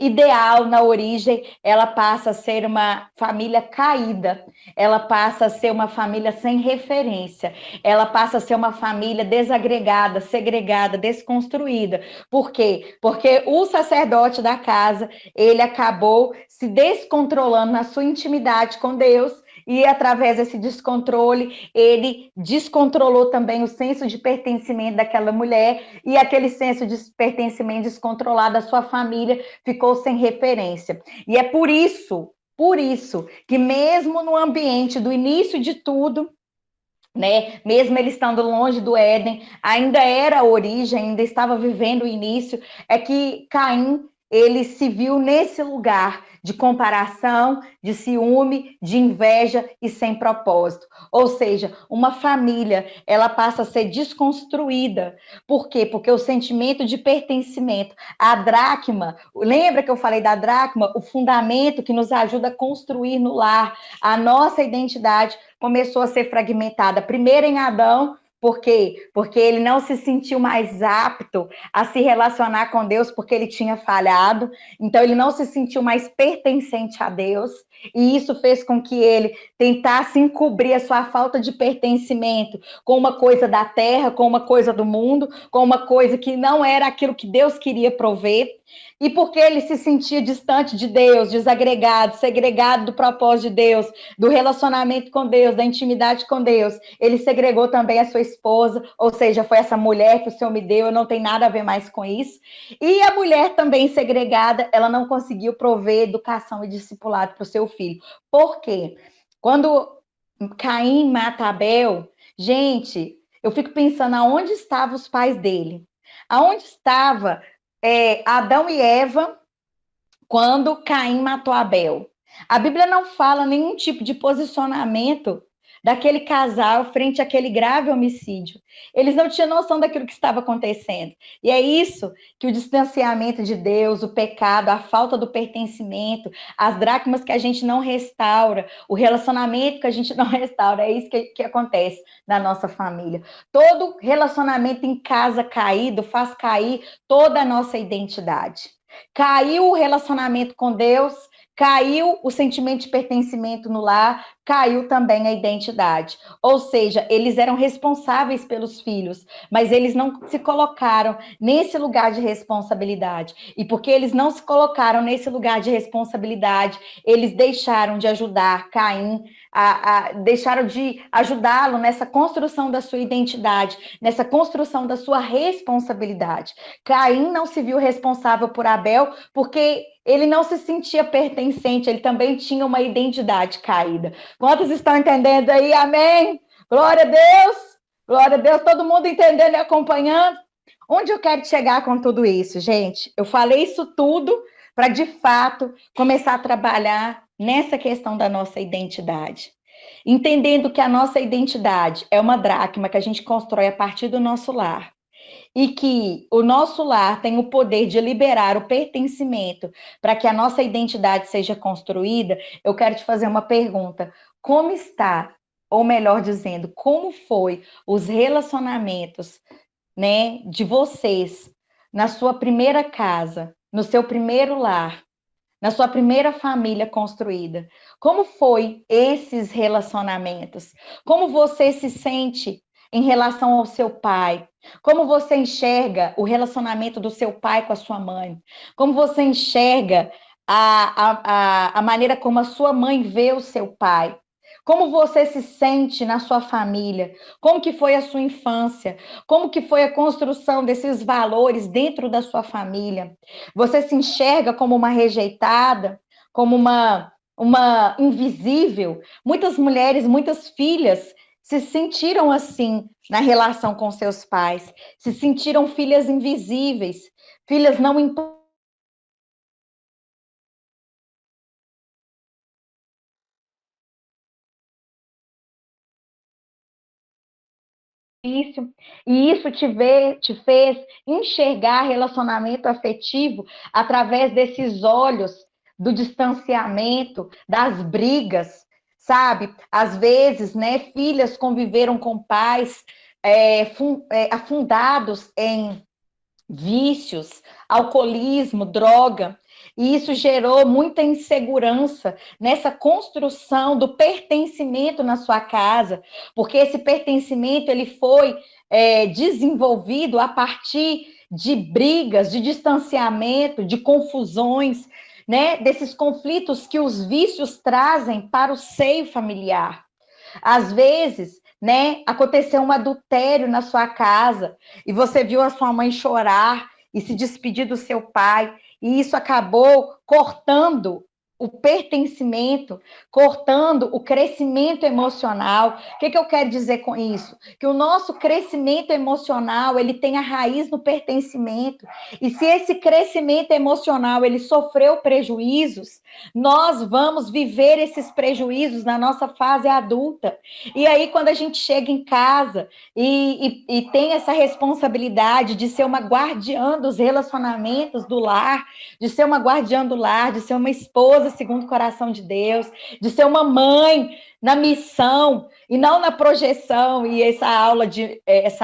ideal na origem, ela passa a ser uma família caída, ela passa a ser uma família sem referência, ela passa a ser uma família desagregada, segregada, desconstruída. Por quê? Porque o sacerdote da casa, ele acabou se descontrolando na sua intimidade com Deus, e através desse descontrole, ele descontrolou também o senso de pertencimento daquela mulher, e aquele senso de pertencimento descontrolado da sua família ficou sem referência. E é por isso, que mesmo no ambiente do início de tudo, né? Mesmo ele estando longe do Éden, ainda era a origem, ainda estava vivendo o início, é que Caim, ele se viu nesse lugar de comparação, de ciúme, de inveja e sem propósito. Ou seja, uma família, ela passa a ser desconstruída. Por quê? Porque o sentimento de pertencimento, a dracma, lembra que eu falei da dracma? O fundamento que nos ajuda a construir no lar a nossa identidade, começou a ser fragmentada. Primeiro em Adão, por quê? Porque ele não se sentiu mais apto a se relacionar com Deus porque ele tinha falhado. Então ele não se sentiu mais pertencente a Deus. E isso fez com que ele tentasse encobrir a sua falta de pertencimento com uma coisa da terra, com uma coisa do mundo, com uma coisa que não era aquilo que Deus queria prover. E porque ele se sentia distante de Deus, desagregado, segregado do propósito de Deus, do relacionamento com Deus, da intimidade com Deus, ele segregou também a sua esposa, ou seja, foi essa mulher que o Senhor me deu, eu não tenho nada a ver mais com isso. E a mulher também segregada, ela não conseguiu prover educação e discipulado para o seu filho. Por quê? Quando Caim mata Abel, gente, eu fico pensando aonde estavam os pais dele? Aonde estava Adão e Eva quando Caim matou Abel? A Bíblia não fala nenhum tipo de posicionamento daquele casal frente àquele grave homicídio. Eles não tinham noção daquilo que estava acontecendo. E é isso que o distanciamento de Deus, o pecado, a falta do pertencimento, as dracmas que a gente não restaura, o relacionamento que a gente não restaura, é isso que acontece na nossa família. Todo relacionamento em casa caído faz cair toda a nossa identidade. Caiu o relacionamento com Deus, caiu o sentimento de pertencimento no lar, caiu também a identidade. Ou seja, eles eram responsáveis pelos filhos, mas eles não se colocaram nesse lugar de responsabilidade. E porque eles não se colocaram nesse lugar de responsabilidade, eles deixaram de ajudar Caim, deixaram de ajudá-lo nessa construção da sua identidade, nessa construção da sua responsabilidade. Caim não se viu responsável por Abel, porque ele não se sentia pertencente, ele também tinha uma identidade caída. Quantos estão entendendo aí? Amém? Glória a Deus! Glória a Deus, todo mundo entendendo e acompanhando? Onde eu quero chegar com tudo isso, gente? Eu falei isso tudo para, de fato, começar a trabalhar nessa questão da nossa identidade. Entendendo que a nossa identidade é uma dracma que a gente constrói a partir do nosso lar. E que o nosso lar tem o poder de liberar o pertencimento para que a nossa identidade seja construída, eu quero te fazer uma pergunta. Como está, ou melhor dizendo, como foi os relacionamentos, né, de vocês na sua primeira casa, no seu primeiro lar, na sua primeira família construída? Como foi esses relacionamentos? Como você se sente em relação ao seu pai? Como você enxerga o relacionamento do seu pai com a sua mãe? Como você enxerga a maneira como a sua mãe vê o seu pai? Como você se sente na sua família? Como que foi a sua infância? Como que foi a construção desses valores dentro da sua família? Você se enxerga como uma rejeitada, como uma invisível? Muitas mulheres, muitas filhas se sentiram assim na relação com seus pais, se sentiram filhas invisíveis, filhas não importantes. E isso te fez enxergar relacionamento afetivo através desses olhos do distanciamento, das brigas, sabe? Às vezes, né, filhas conviveram com pais afundados em vícios, alcoolismo, droga. E isso gerou muita insegurança nessa construção do pertencimento na sua casa, porque esse pertencimento ele foi desenvolvido a partir de brigas, de distanciamento, de confusões. né, desses conflitos que os vícios trazem para o seio familiar. Às vezes, né, aconteceu um adultério na sua casa e você viu a sua mãe chorar e se despedir do seu pai, e isso acabou cortando o pertencimento, cortando o crescimento emocional. O que eu quero dizer com isso? Que o nosso crescimento emocional, ele tem a raiz no pertencimento. E se esse crescimento emocional, ele sofreu prejuízos, nós vamos viver esses prejuízos na nossa fase adulta. E aí, quando a gente chega em casa e tem essa responsabilidade de ser uma guardiã dos relacionamentos do lar, de ser uma guardiã do lar, de ser uma esposa segundo o coração de Deus, de ser uma mãe na missão e não na projeção. E essa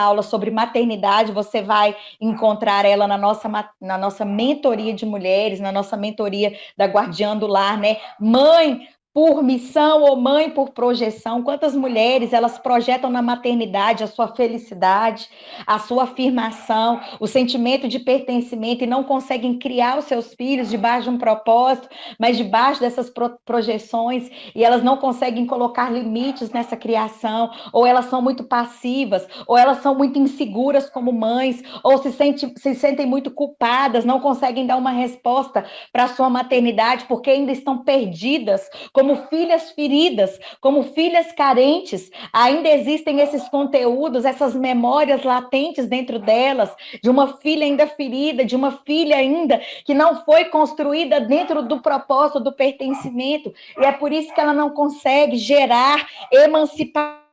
aula sobre maternidade, você vai encontrar ela na nossa mentoria de mulheres, na nossa mentoria da guardiã do lar, né? Mãe por missão ou mãe por projeção. Quantas mulheres elas projetam na maternidade a sua felicidade, a sua afirmação, o sentimento de pertencimento e não conseguem criar os seus filhos debaixo de um propósito, mas debaixo dessas projeções, e elas não conseguem colocar limites nessa criação, ou elas são muito passivas, ou elas são muito inseguras como mães, ou se sentem muito culpadas, não conseguem dar uma resposta para a sua maternidade porque ainda estão perdidas, como filhas feridas, como filhas carentes. Ainda existem esses conteúdos, essas memórias latentes dentro delas, de uma filha ainda ferida, de uma filha ainda que não foi construída dentro do propósito do pertencimento, e é por isso que ela não consegue gerar emancipação,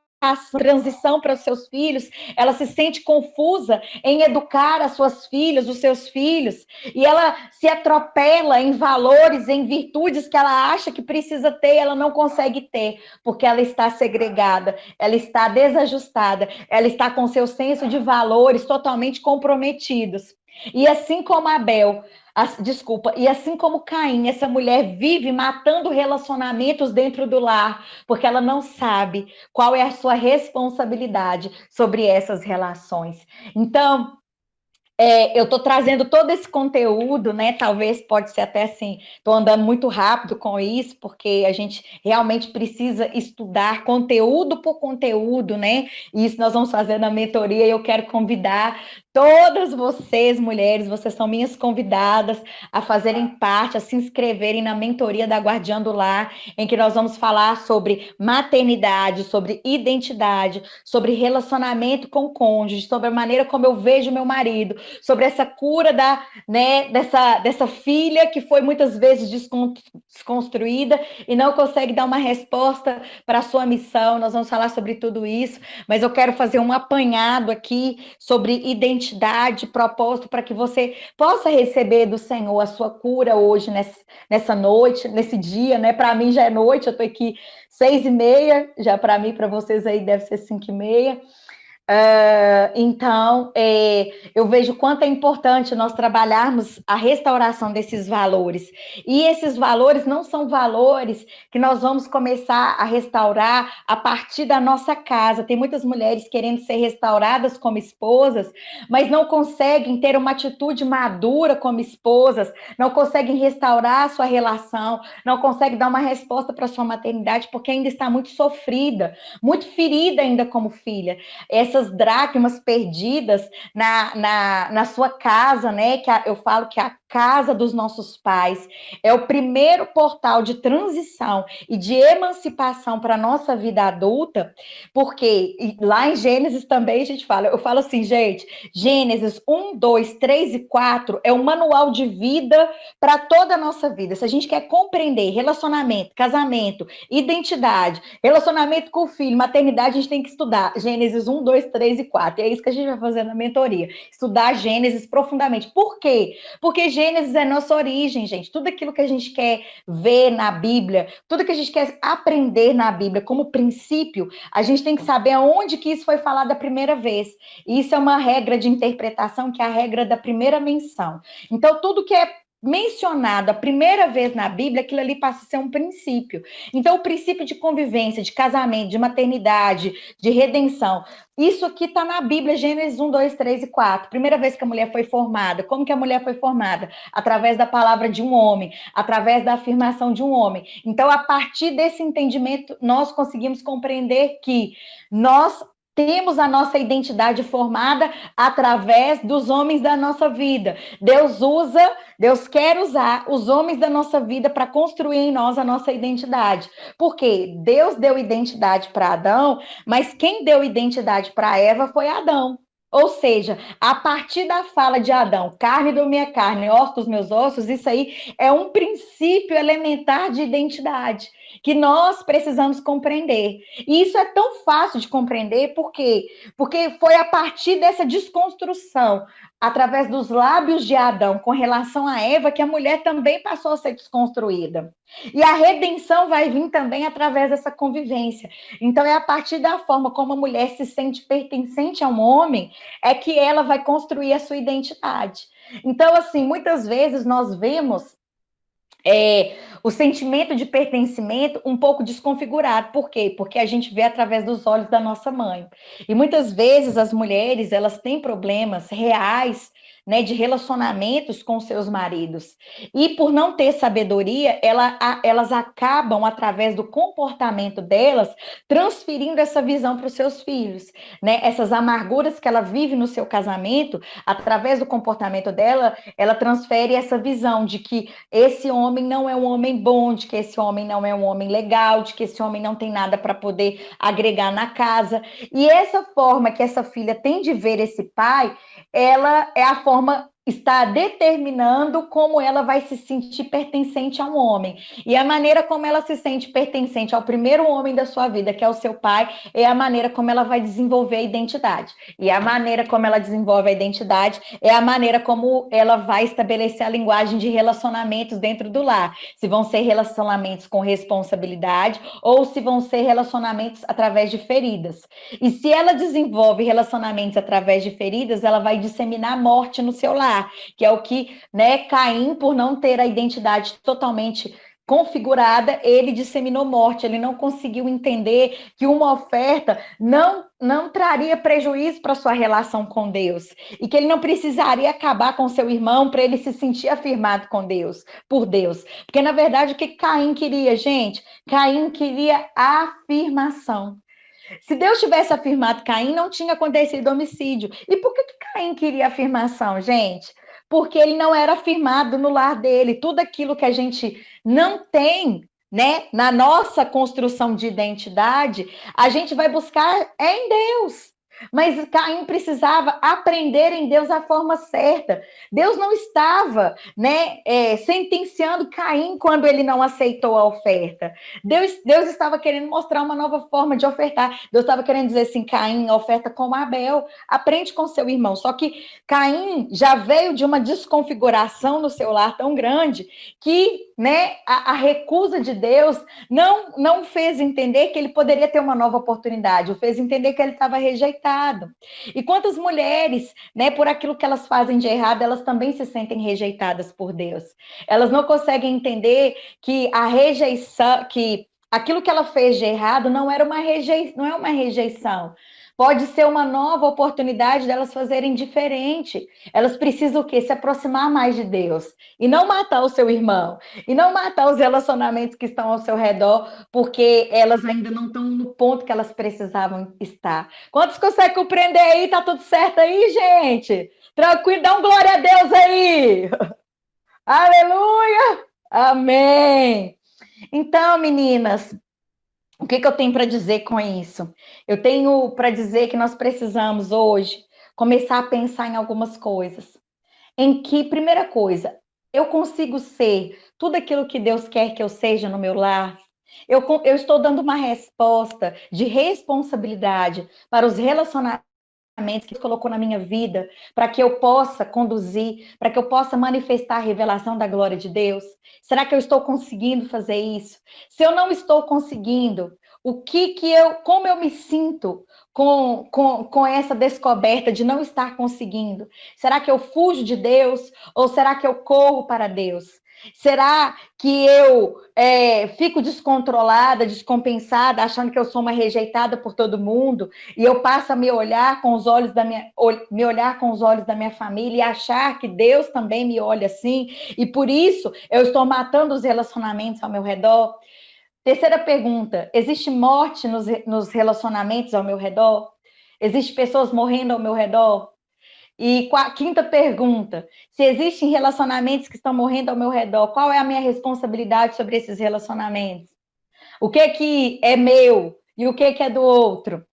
transição para os seus filhos. Ela se sente confusa em educar as suas filhas, os seus filhos, e ela se atropela em valores, em virtudes que ela acha que precisa ter, ela não consegue ter, porque ela está segregada, ela está desajustada, ela está com seu senso de valores totalmente comprometidos. E assim como Abel, e assim como Caim, essa mulher vive matando relacionamentos dentro do lar, porque ela não sabe qual é a sua responsabilidade sobre essas relações. Então, eu estou trazendo todo esse conteúdo, né? Talvez pode ser até assim, estou andando muito rápido com isso, porque a gente realmente precisa estudar conteúdo por conteúdo, né? E isso nós vamos fazer na mentoria, e eu quero convidar todas vocês, mulheres, vocês são minhas convidadas a fazerem parte, a se inscreverem na mentoria da Guardiã do Lar, em que nós vamos falar sobre maternidade, sobre identidade, sobre relacionamento com o cônjuge, sobre a maneira como eu vejo meu marido, sobre essa cura dessa filha que foi muitas vezes desconstruída e não consegue dar uma resposta para a sua missão. Nós vamos falar sobre tudo isso, mas eu quero fazer um apanhado aqui sobre identidade, propósito, para que você possa receber do Senhor a sua cura hoje, nessa noite, nesse dia, né? Para mim já é noite, eu estou aqui 6h30, já para mim, para vocês aí deve ser 5h30. Então, eu vejo quanto é importante nós trabalharmos a restauração desses valores. E esses valores não são valores que nós vamos começar a restaurar a partir da nossa casa. Tem muitas mulheres querendo ser restauradas como esposas, mas não conseguem ter uma atitude madura como esposas, não conseguem restaurar a sua relação, não conseguem dar uma resposta para a sua maternidade, porque ainda está muito sofrida, muito ferida ainda como filha. Essas dracmas perdidas na sua casa, né? Eu falo que a casa dos nossos pais é o primeiro portal de transição e de emancipação para a nossa vida adulta, porque lá em Gênesis também a gente fala, eu falo assim, gente, Gênesis 1, 2, 3 e 4 é um manual de vida para toda a nossa vida. Se a gente quer compreender relacionamento, casamento, identidade, relacionamento com o filho, maternidade, a gente tem que estudar Gênesis 1, 2, 3 e 4. E é isso que a gente vai fazer na mentoria. Estudar Gênesis profundamente. Por quê? Porque Gênesis é nossa origem, gente. Tudo aquilo que a gente quer ver na Bíblia, tudo que a gente quer aprender na Bíblia como princípio, a gente tem que saber aonde que isso foi falado a primeira vez. E isso é uma regra de interpretação, que é a regra da primeira menção. Então, tudo que é mencionado a primeira vez na Bíblia, aquilo ali passa a ser um princípio. Então, o princípio de convivência, de casamento, de maternidade, de redenção, isso aqui está na Bíblia, Gênesis 1, 2, 3 e 4. Primeira vez que a mulher foi formada. Como que a mulher foi formada? Através da palavra de um homem, através da afirmação de um homem. Então, a partir desse entendimento, nós conseguimos compreender que nós temos a nossa identidade formada através dos homens da nossa vida. Deus quer usar os homens da nossa vida para construir em nós a nossa identidade. Porque Deus deu identidade para Adão, mas quem deu identidade para Eva foi Adão. Ou seja, a partir da fala de Adão, carne da minha carne, osso dos meus ossos, isso aí é um princípio elementar de identidade que nós precisamos compreender. E isso é tão fácil de compreender porque foi a partir dessa desconstrução, através dos lábios de Adão com relação a Eva, que a mulher também passou a ser desconstruída. E a redenção vai vir também através dessa convivência. Então, é a partir da forma como a mulher se sente pertencente a um homem, é que ela vai construir a sua identidade. Então, assim, muitas vezes nós vemos o sentimento de pertencimento um pouco desconfigurado. Por quê? Porque a gente vê através dos olhos da nossa mãe. E muitas vezes as mulheres, elas têm problemas reais, né, de relacionamentos com seus maridos. E por não ter sabedoria, elas acabam, através do comportamento delas, transferindo essa visão para os seus filhos, né? Essas amarguras que ela vive no seu casamento, através do comportamento dela, ela transfere essa visão de que esse homem não é um homem bom, de que esse homem não é um homem legal, de que esse homem não tem nada para poder agregar na casa. E essa forma que essa filha tem de ver esse pai, ela é a forma está determinando como ela vai se sentir pertencente a um homem. E a maneira como ela se sente pertencente ao primeiro homem da sua vida, que é o seu pai, é a maneira como ela vai desenvolver a identidade. E a maneira como ela desenvolve a identidade é a maneira como ela vai estabelecer a linguagem de relacionamentos dentro do lar. Se vão ser relacionamentos com responsabilidade ou se vão ser relacionamentos através de feridas. E se ela desenvolve relacionamentos através de feridas, ela vai disseminar morte no seu lar, que é o que, né, Caim, por não ter a identidade totalmente configurada, ele disseminou morte, ele não conseguiu entender que uma oferta não traria prejuízo para sua relação com Deus, e que ele não precisaria acabar com seu irmão para ele se sentir afirmado com Deus, por Deus. Porque, na verdade, o que Caim queria, gente? Caim queria afirmação. Se Deus tivesse afirmado Caim, não tinha acontecido homicídio. E por que Caim queria afirmação, gente? Porque ele não era afirmado no lar dele. Tudo aquilo que a gente não tem, né, na nossa construção de identidade, a gente vai buscar em Deus. Mas Caim precisava aprender em Deus a forma certa. Deus não estava, né, sentenciando Caim quando ele não aceitou a oferta. Deus estava querendo mostrar uma nova forma de ofertar. Deus estava querendo dizer assim, Caim, oferta como Abel, aprende com seu irmão. Só que Caim já veio de uma desconfiguração no seu lar tão grande que, né, a recusa de Deus não fez entender que ele poderia ter uma nova oportunidade, o fez entender que ele estava rejeitado. E quantas mulheres, né, por aquilo que elas fazem de errado, elas também se sentem rejeitadas por Deus. Elas não conseguem entender que a rejeição, que aquilo que ela fez de errado não é uma rejeição. Pode ser uma nova oportunidade delas fazerem diferente. Elas precisam o quê? Se aproximar mais de Deus. E não matar o seu irmão. E não matar os relacionamentos que estão ao seu redor, porque elas ainda não estão no ponto que elas precisavam estar. Quantos conseguem compreender aí? Tá tudo certo aí, gente? Tranquilo, dá um glória a Deus aí! Aleluia! Amém! Então, meninas, o que eu tenho para dizer com isso? Eu tenho para dizer que nós precisamos hoje começar a pensar em algumas coisas. Em que, primeira coisa, eu consigo ser tudo aquilo que Deus quer que eu seja no meu lar? Eu estou dando uma resposta de responsabilidade para os relacionamentos que Deus colocou na minha vida, para que eu possa conduzir, para que eu possa manifestar a revelação da glória de Deus? Será que eu estou conseguindo fazer isso? Se eu não estou conseguindo, como eu me sinto com essa descoberta de não estar conseguindo? Será que eu fujo de Deus ou será que eu corro para Deus? Será que eu fico descontrolada, descompensada, achando que eu sou uma rejeitada por todo mundo e eu passo a me olhar com os olhos me olhar com os olhos da minha família e achar que Deus também me olha assim e por isso eu estou matando os relacionamentos ao meu redor? Terceira pergunta: existe morte nos relacionamentos ao meu redor? Existem pessoas morrendo ao meu redor? E quinta pergunta: se existem relacionamentos que estão morrendo ao meu redor, qual é a minha responsabilidade sobre esses relacionamentos? O que é meu e o que é do outro?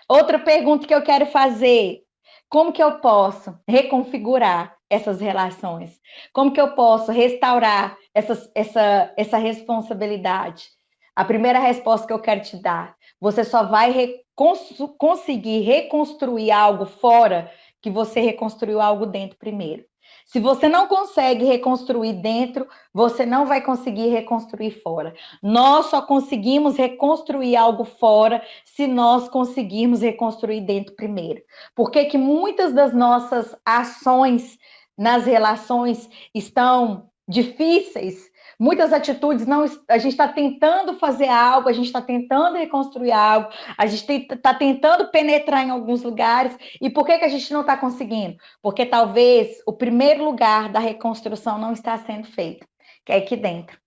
Outra pergunta que eu quero fazer: como que eu posso reconfigurar essas relações? Como que eu posso restaurar essa responsabilidade? A primeira resposta que eu quero te dar: você só vai conseguir reconstruir algo fora que você reconstruiu algo dentro primeiro. Se você não consegue reconstruir dentro, você não vai conseguir reconstruir fora. Nós só conseguimos reconstruir algo fora se nós conseguirmos reconstruir dentro primeiro. Por que que muitas das nossas ações nas relações estão difíceis? Muitas atitudes não. A gente está tentando fazer algo, a gente está tentando reconstruir algo, a gente está tentando penetrar em alguns lugares. E por que que a gente não está conseguindo? Porque talvez o primeiro lugar da reconstrução não está sendo feito, que é aqui dentro.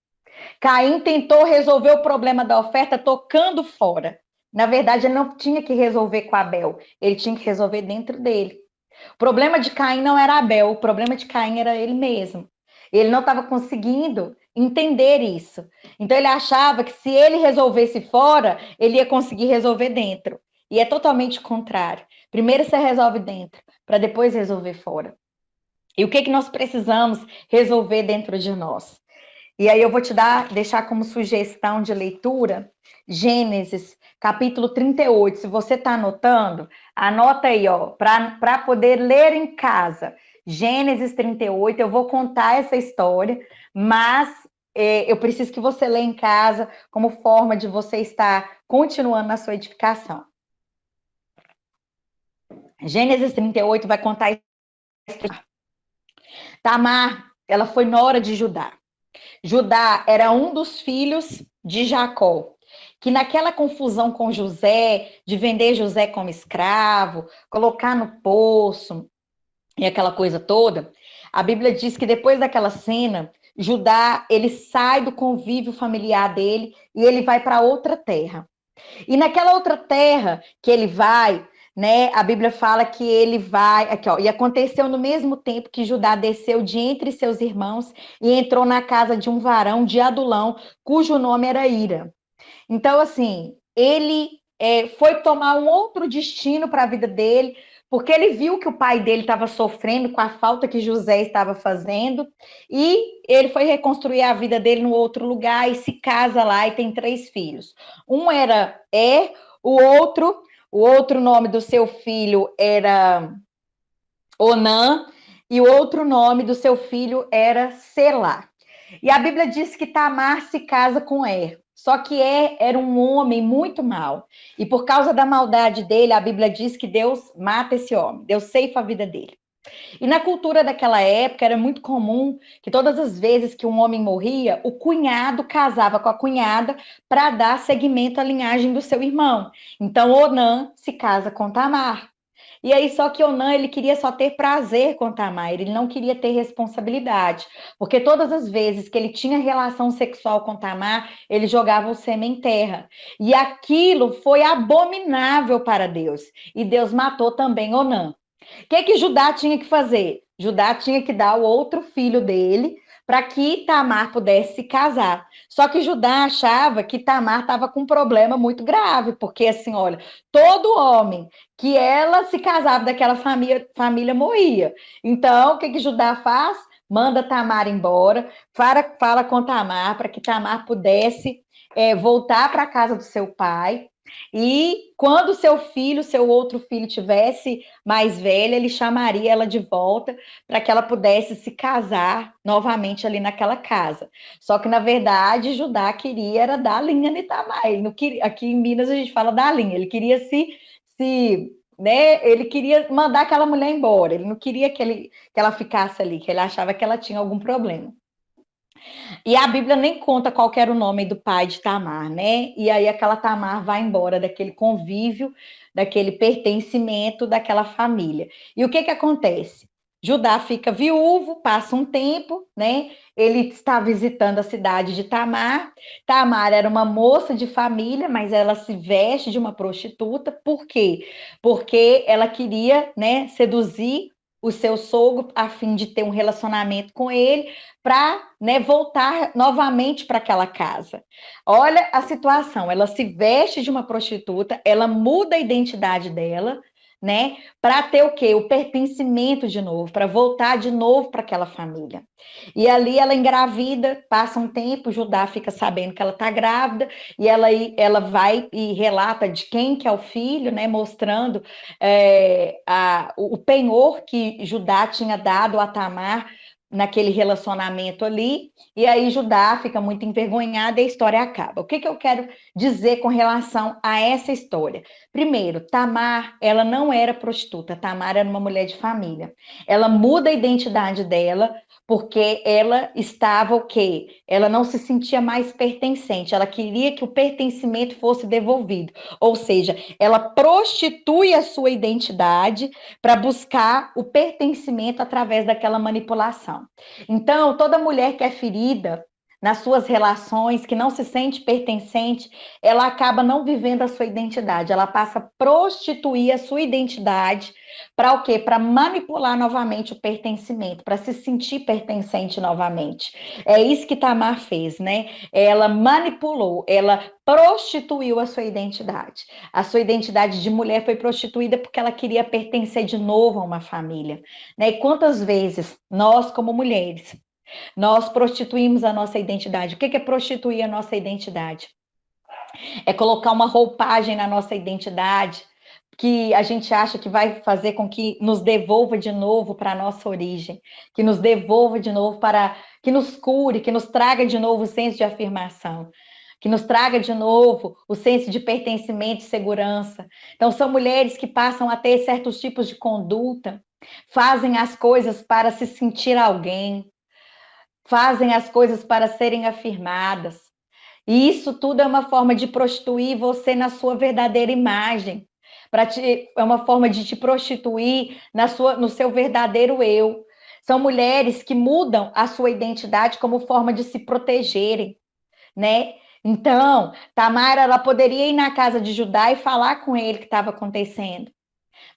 Caim tentou resolver o problema da oferta tocando fora. Na verdade, ele não tinha que resolver com Abel, ele tinha que resolver dentro dele. O problema de Caim não era Abel, o problema de Caim era ele mesmo. Ele não estava conseguindo entender isso. Então ele achava que se ele resolvesse fora, ele ia conseguir resolver dentro. E é totalmente o contrário. Primeiro você resolve dentro, para depois resolver fora. E o que nós precisamos resolver dentro de nós? E aí eu vou deixar como sugestão de leitura Gênesis, capítulo 38. Se você está anotando, anota aí, ó, para poder ler em casa. Gênesis 38, eu vou contar essa história, mas eu preciso que você leia em casa como forma de você estar continuando na sua edificação. Gênesis 38 vai contar a história. Tamar, ela foi nora de Judá. Judá era um dos filhos de Jacó, que naquela confusão com José, de vender José como escravo, colocar no poço e aquela coisa toda, a Bíblia diz que depois daquela cena, Judá, ele sai do convívio familiar dele e ele vai para outra terra. E naquela outra terra que ele vai, né, a Bíblia fala que ele vai, aqui ó, e aconteceu no mesmo tempo que Judá desceu de entre seus irmãos e entrou na casa de um varão de Adulão, cujo nome era Ira. Então, assim, ele foi tomar um outro destino para a vida dele, porque ele viu que o pai dele estava sofrendo com a falta que José estava fazendo, e ele foi reconstruir a vida dele no outro lugar e se casa lá e tem 3 filhos. Um era o outro nome do seu filho era Onã, e o outro nome do seu filho era Selá. E a Bíblia diz que Tamar se casa com só que era um homem muito mau. E por causa da maldade dele, a Bíblia diz que Deus mata esse homem, Deus ceifa a vida dele. E na cultura daquela época era muito comum que todas as vezes que um homem morria, o cunhado casava com a cunhada para dar seguimento à linhagem do seu irmão. Então Onã se casa com Tamar. E aí, só que Onã, ele queria só ter prazer com Tamar, ele não queria ter responsabilidade, porque todas as vezes que ele tinha relação sexual com Tamar, ele jogava o sêmen em terra. E aquilo foi abominável para Deus. E Deus matou também Onã. O que Judá tinha que fazer? Judá tinha que dar o outro filho dele para que Tamar pudesse se casar. Só que Judá achava que Tamar estava com um problema muito grave, porque assim, olha, todo homem que ela se casava daquela família morria. Então, o que Judá faz? Manda Tamar embora, fala com Tamar para que Tamar pudesse voltar para a casa do seu pai E quando seu outro filho tivesse mais velho, ele chamaria ela de volta para que ela pudesse se casar novamente ali naquela casa. Só que, na verdade, Judá queria era dar a linha de Tamar. Ele não queria, aqui em Minas a gente fala dar linha, ele queria né, ele queria mandar aquela mulher embora, ele não queria que ela ficasse ali, que ele achava que ela tinha algum problema. E a Bíblia nem conta qual era o nome do pai de Tamar, né? E aí aquela Tamar vai embora daquele convívio, daquele pertencimento daquela família. E o que que acontece? Judá fica viúvo, passa um tempo, né? Ele está visitando a cidade de Tamar. Tamar era uma moça de família, mas ela se veste de uma prostituta. Por quê? Porque ela queria, né, seduzir o seu sogro a fim de ter um relacionamento com ele, para, né, voltar novamente para aquela casa. Olha a situação, ela se veste de uma prostituta, ela muda a identidade dela, né, para ter o quê? O pertencimento de novo, para voltar de novo para aquela família. E ali ela engravida, passa um tempo, Judá fica sabendo que ela está grávida, e ela vai e relata de quem que é o filho, né, mostrando o penhor que Judá tinha dado a Tamar naquele relacionamento ali, e aí Judá fica muito envergonhada e a história acaba. O que que eu quero dizer com relação a essa história? Primeiro, Tamar, ela não era prostituta, Tamar era uma mulher de família. Ela muda a identidade dela porque ela estava o quê? Ela não se sentia mais pertencente, ela queria que o pertencimento fosse devolvido. Ou seja, ela prostitui a sua identidade para buscar o pertencimento através daquela manipulação. Então, toda mulher que é ferida nas suas relações, que não se sente pertencente, ela acaba não vivendo a sua identidade, ela passa a prostituir a sua identidade para o quê? Para manipular novamente o pertencimento, para se sentir pertencente novamente. É isso que Tamar fez, né? Ela manipulou, ela prostituiu a sua identidade. A sua identidade de mulher foi prostituída porque ela queria pertencer de novo a uma família, né? E quantas vezes nós, como mulheres, nós prostituímos a nossa identidade? O que é prostituir a nossa identidade? É colocar uma roupagem na nossa identidade que a gente acha que vai fazer com que nos devolva de novo para a nossa origem, que nos devolva de novo para, que nos cure, que nos traga de novo o senso de afirmação, que nos traga de novo o senso de pertencimento e segurança. Então, são mulheres que passam a ter certos tipos de conduta, fazem as coisas para se sentir alguém, fazem as coisas para serem afirmadas. E isso tudo é uma forma de prostituir você na sua verdadeira imagem. É uma forma de te prostituir no seu verdadeiro eu. São mulheres que mudam a sua identidade como forma de se protegerem, né? Então, Tamara, ela poderia ir na casa de Judá e falar com ele o que estava acontecendo,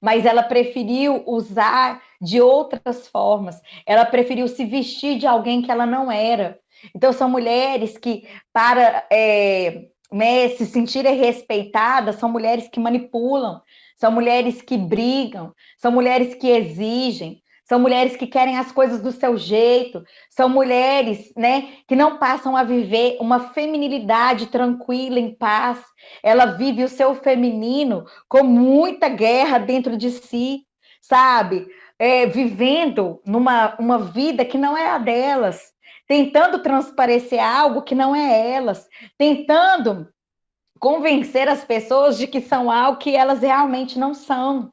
mas ela preferiu usar de outras formas. Ela preferiu se vestir de alguém que ela não era. Então, são mulheres que, para né, se sentirem respeitadas, são mulheres que manipulam, são mulheres que brigam, são mulheres que exigem, são mulheres que querem as coisas do seu jeito, são mulheres, né, que não passam a viver uma feminilidade tranquila, em paz. Ela vive o seu feminino com muita guerra dentro de si, sabe? Vivendo uma vida que não é a delas, tentando transparecer algo que não é elas, tentando convencer as pessoas de que são algo que elas realmente não são.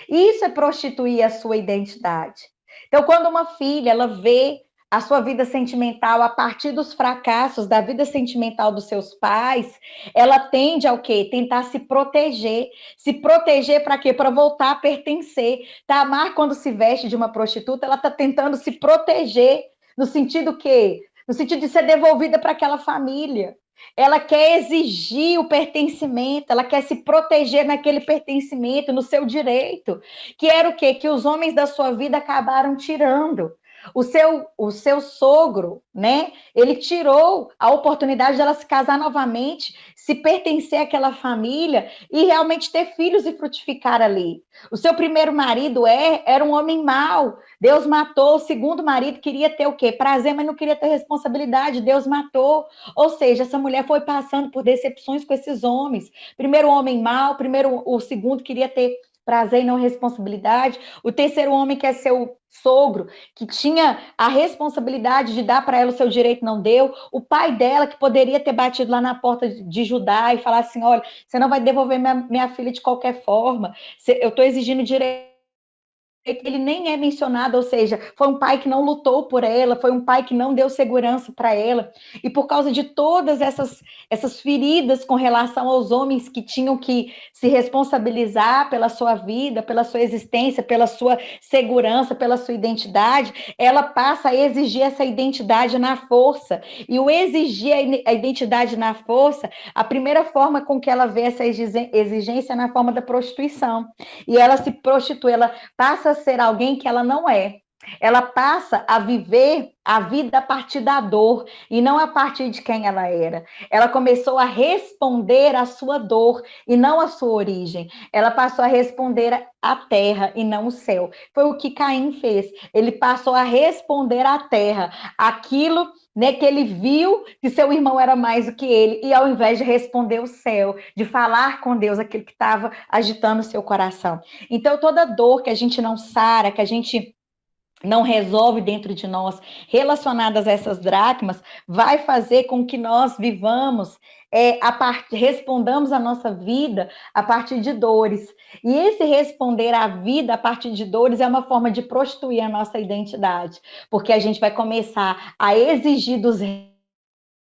Isso é prostituir a sua identidade. Então, quando uma filha ela vê a sua vida sentimental a partir dos fracassos da vida sentimental dos seus pais, ela tende ao quê? Tentar se proteger. Se proteger para quê? Para voltar a pertencer. Tamar, quando se veste de uma prostituta, ela está tentando se proteger no sentido que, no sentido de ser devolvida para aquela família. Ela quer exigir o pertencimento, ela quer se proteger naquele pertencimento, no seu direito, que era o quê? Que os homens da sua vida acabaram tirando. O seu sogro, né? Ele tirou a oportunidade dela se casar novamente, se pertencer àquela família e realmente ter filhos e frutificar ali. O seu primeiro marido era um homem mau. Deus matou. O segundo marido queria ter o quê? Prazer, mas não queria ter responsabilidade. Deus matou. Ou seja, essa mulher foi passando por decepções com esses homens. Primeiro homem mau, primeiro o segundo queria ter prazer e não responsabilidade. O terceiro homem que é seu sogro, que tinha a responsabilidade de dar para ela o seu direito, não deu. O pai dela, que poderia ter batido lá na porta de Judá e falar assim: olha, você não vai devolver minha filha de qualquer forma, eu estou exigindo direito. Ele nem é mencionado, ou seja, foi um pai que não lutou por ela, foi um pai que não deu segurança para ela, e por causa de todas essas feridas com relação aos homens que tinham que se responsabilizar pela sua vida, pela sua existência, pela sua segurança, pela sua identidade, ela passa a exigir essa identidade na força, e o exigir a identidade na força, a primeira forma com que ela vê essa exigência é na forma da prostituição, e ela se prostitui, ela passa a ser alguém que ela não é. Ela passa a viver a vida a partir da dor e não a partir de quem ela era. Ela começou a responder à sua dor e não à sua origem. Ela passou a responder à terra e não o céu. Foi o que Caim fez. Ele passou a responder à terra aquilo, né, que ele viu que seu irmão era mais do que ele, e ao invés de responder o céu, de falar com Deus aquilo que estava agitando o seu coração. Então, toda dor que a gente não sara, que a gente não resolve dentro de nós, relacionadas a essas dracmas, vai fazer com que nós vivamos, respondamos a nossa vida a partir de dores. E esse responder à vida a partir de dores é uma forma de prostituir a nossa identidade, porque a gente vai começar a exigir dos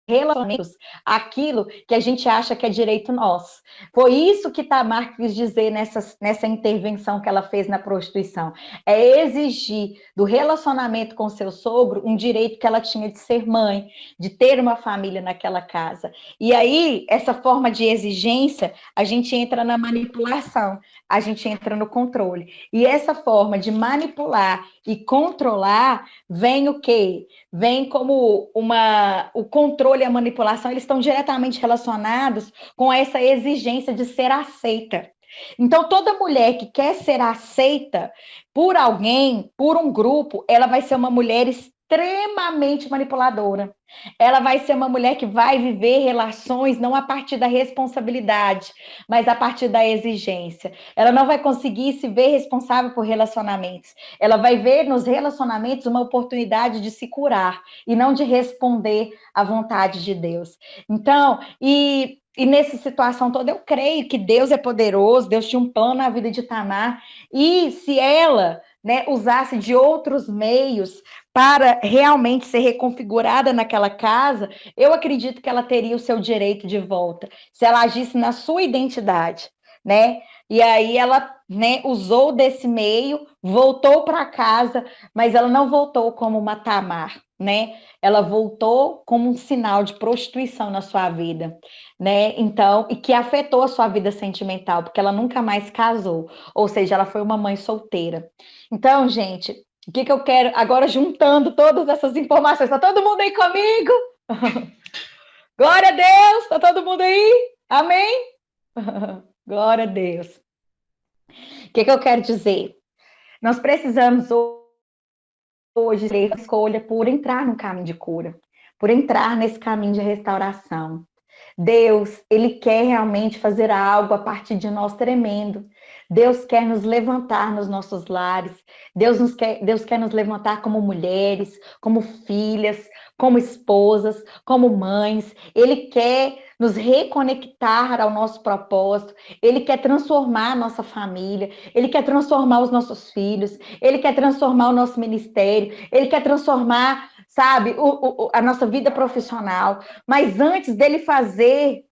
relacionamentos aquilo que a gente acha que é direito nosso. Foi isso que Tamar quis dizer nessa intervenção que ela fez na prostituição. É exigir do relacionamento com seu sogro um direito que ela tinha de ser mãe, de ter uma família naquela casa. E aí, essa forma de exigência, a gente entra na manipulação, a gente entra no controle. E essa forma de manipular e controlar vem o quê? Vem como o controle e a manipulação, eles estão diretamente relacionados com essa exigência de ser aceita. Então, toda mulher que quer ser aceita por alguém, por um grupo, ela vai ser uma mulher extremamente manipuladora. Ela vai ser uma mulher que vai viver relações não a partir da responsabilidade, mas a partir da exigência. Ela não vai conseguir se ver responsável por relacionamentos. Ela vai ver nos relacionamentos uma oportunidade de se curar e não de responder à vontade de Deus. Então, e nessa situação toda, eu creio que Deus é poderoso, Deus tinha um plano na vida de Tamar, e se ela, né, usasse de outros meios para realmente ser reconfigurada naquela casa, eu acredito que ela teria o seu direito de volta, se ela agisse na sua identidade, né? E aí ela, né, usou desse meio, voltou para casa, mas ela não voltou como uma Tamar, né? Ela voltou como um sinal de prostituição na sua vida, né? Então, e que afetou a sua vida sentimental, porque ela nunca mais casou, ou seja, ela foi uma mãe solteira. Então, gente, o que eu quero agora juntando todas essas informações? Está todo mundo aí comigo? Glória a Deus! Está todo mundo aí? Amém? Glória a Deus. O que eu quero dizer? Nós precisamos hoje ter a escolha por entrar no caminho de cura, por entrar nesse caminho de restauração. Deus, Ele quer realmente fazer algo a partir de nós tremendo. Deus quer nos levantar nos nossos lares. Deus quer nos levantar como mulheres, como filhas, como esposas, como mães. Ele quer nos reconectar ao nosso propósito. Ele quer transformar a nossa família. Ele quer transformar os nossos filhos. Ele quer transformar o nosso ministério. Ele quer transformar, sabe, a nossa vida profissional. Mas antes dele fazer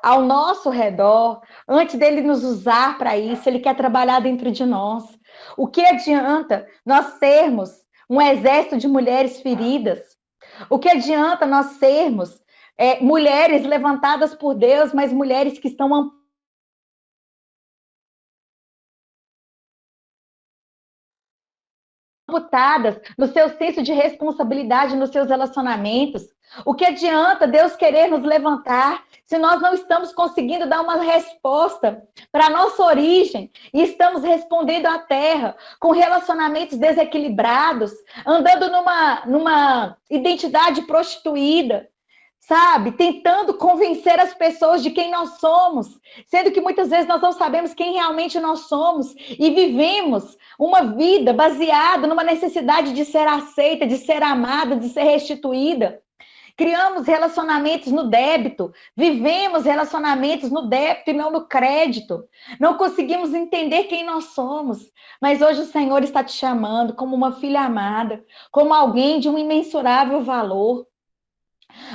ao nosso redor, antes dele nos usar para isso, ele quer trabalhar dentro de nós. O que adianta nós sermos um exército de mulheres feridas? O que adianta nós sermos mulheres levantadas por Deus, mas mulheres que estão amputadas no seu senso de responsabilidade nos seus relacionamentos. O que adianta Deus querer nos levantar se nós não estamos conseguindo dar uma resposta para a nossa origem e estamos respondendo à terra com relacionamentos desequilibrados, andando numa identidade prostituída, sabe? Tentando convencer as pessoas de quem nós somos, sendo que muitas vezes nós não sabemos quem realmente nós somos e vivemos uma vida baseada numa necessidade de ser aceita, de ser amada, de ser restituída. Criamos relacionamentos no débito, vivemos relacionamentos no débito e não no crédito. Não conseguimos entender quem nós somos. Mas hoje o Senhor está te chamando como uma filha amada, como alguém de um imensurável valor.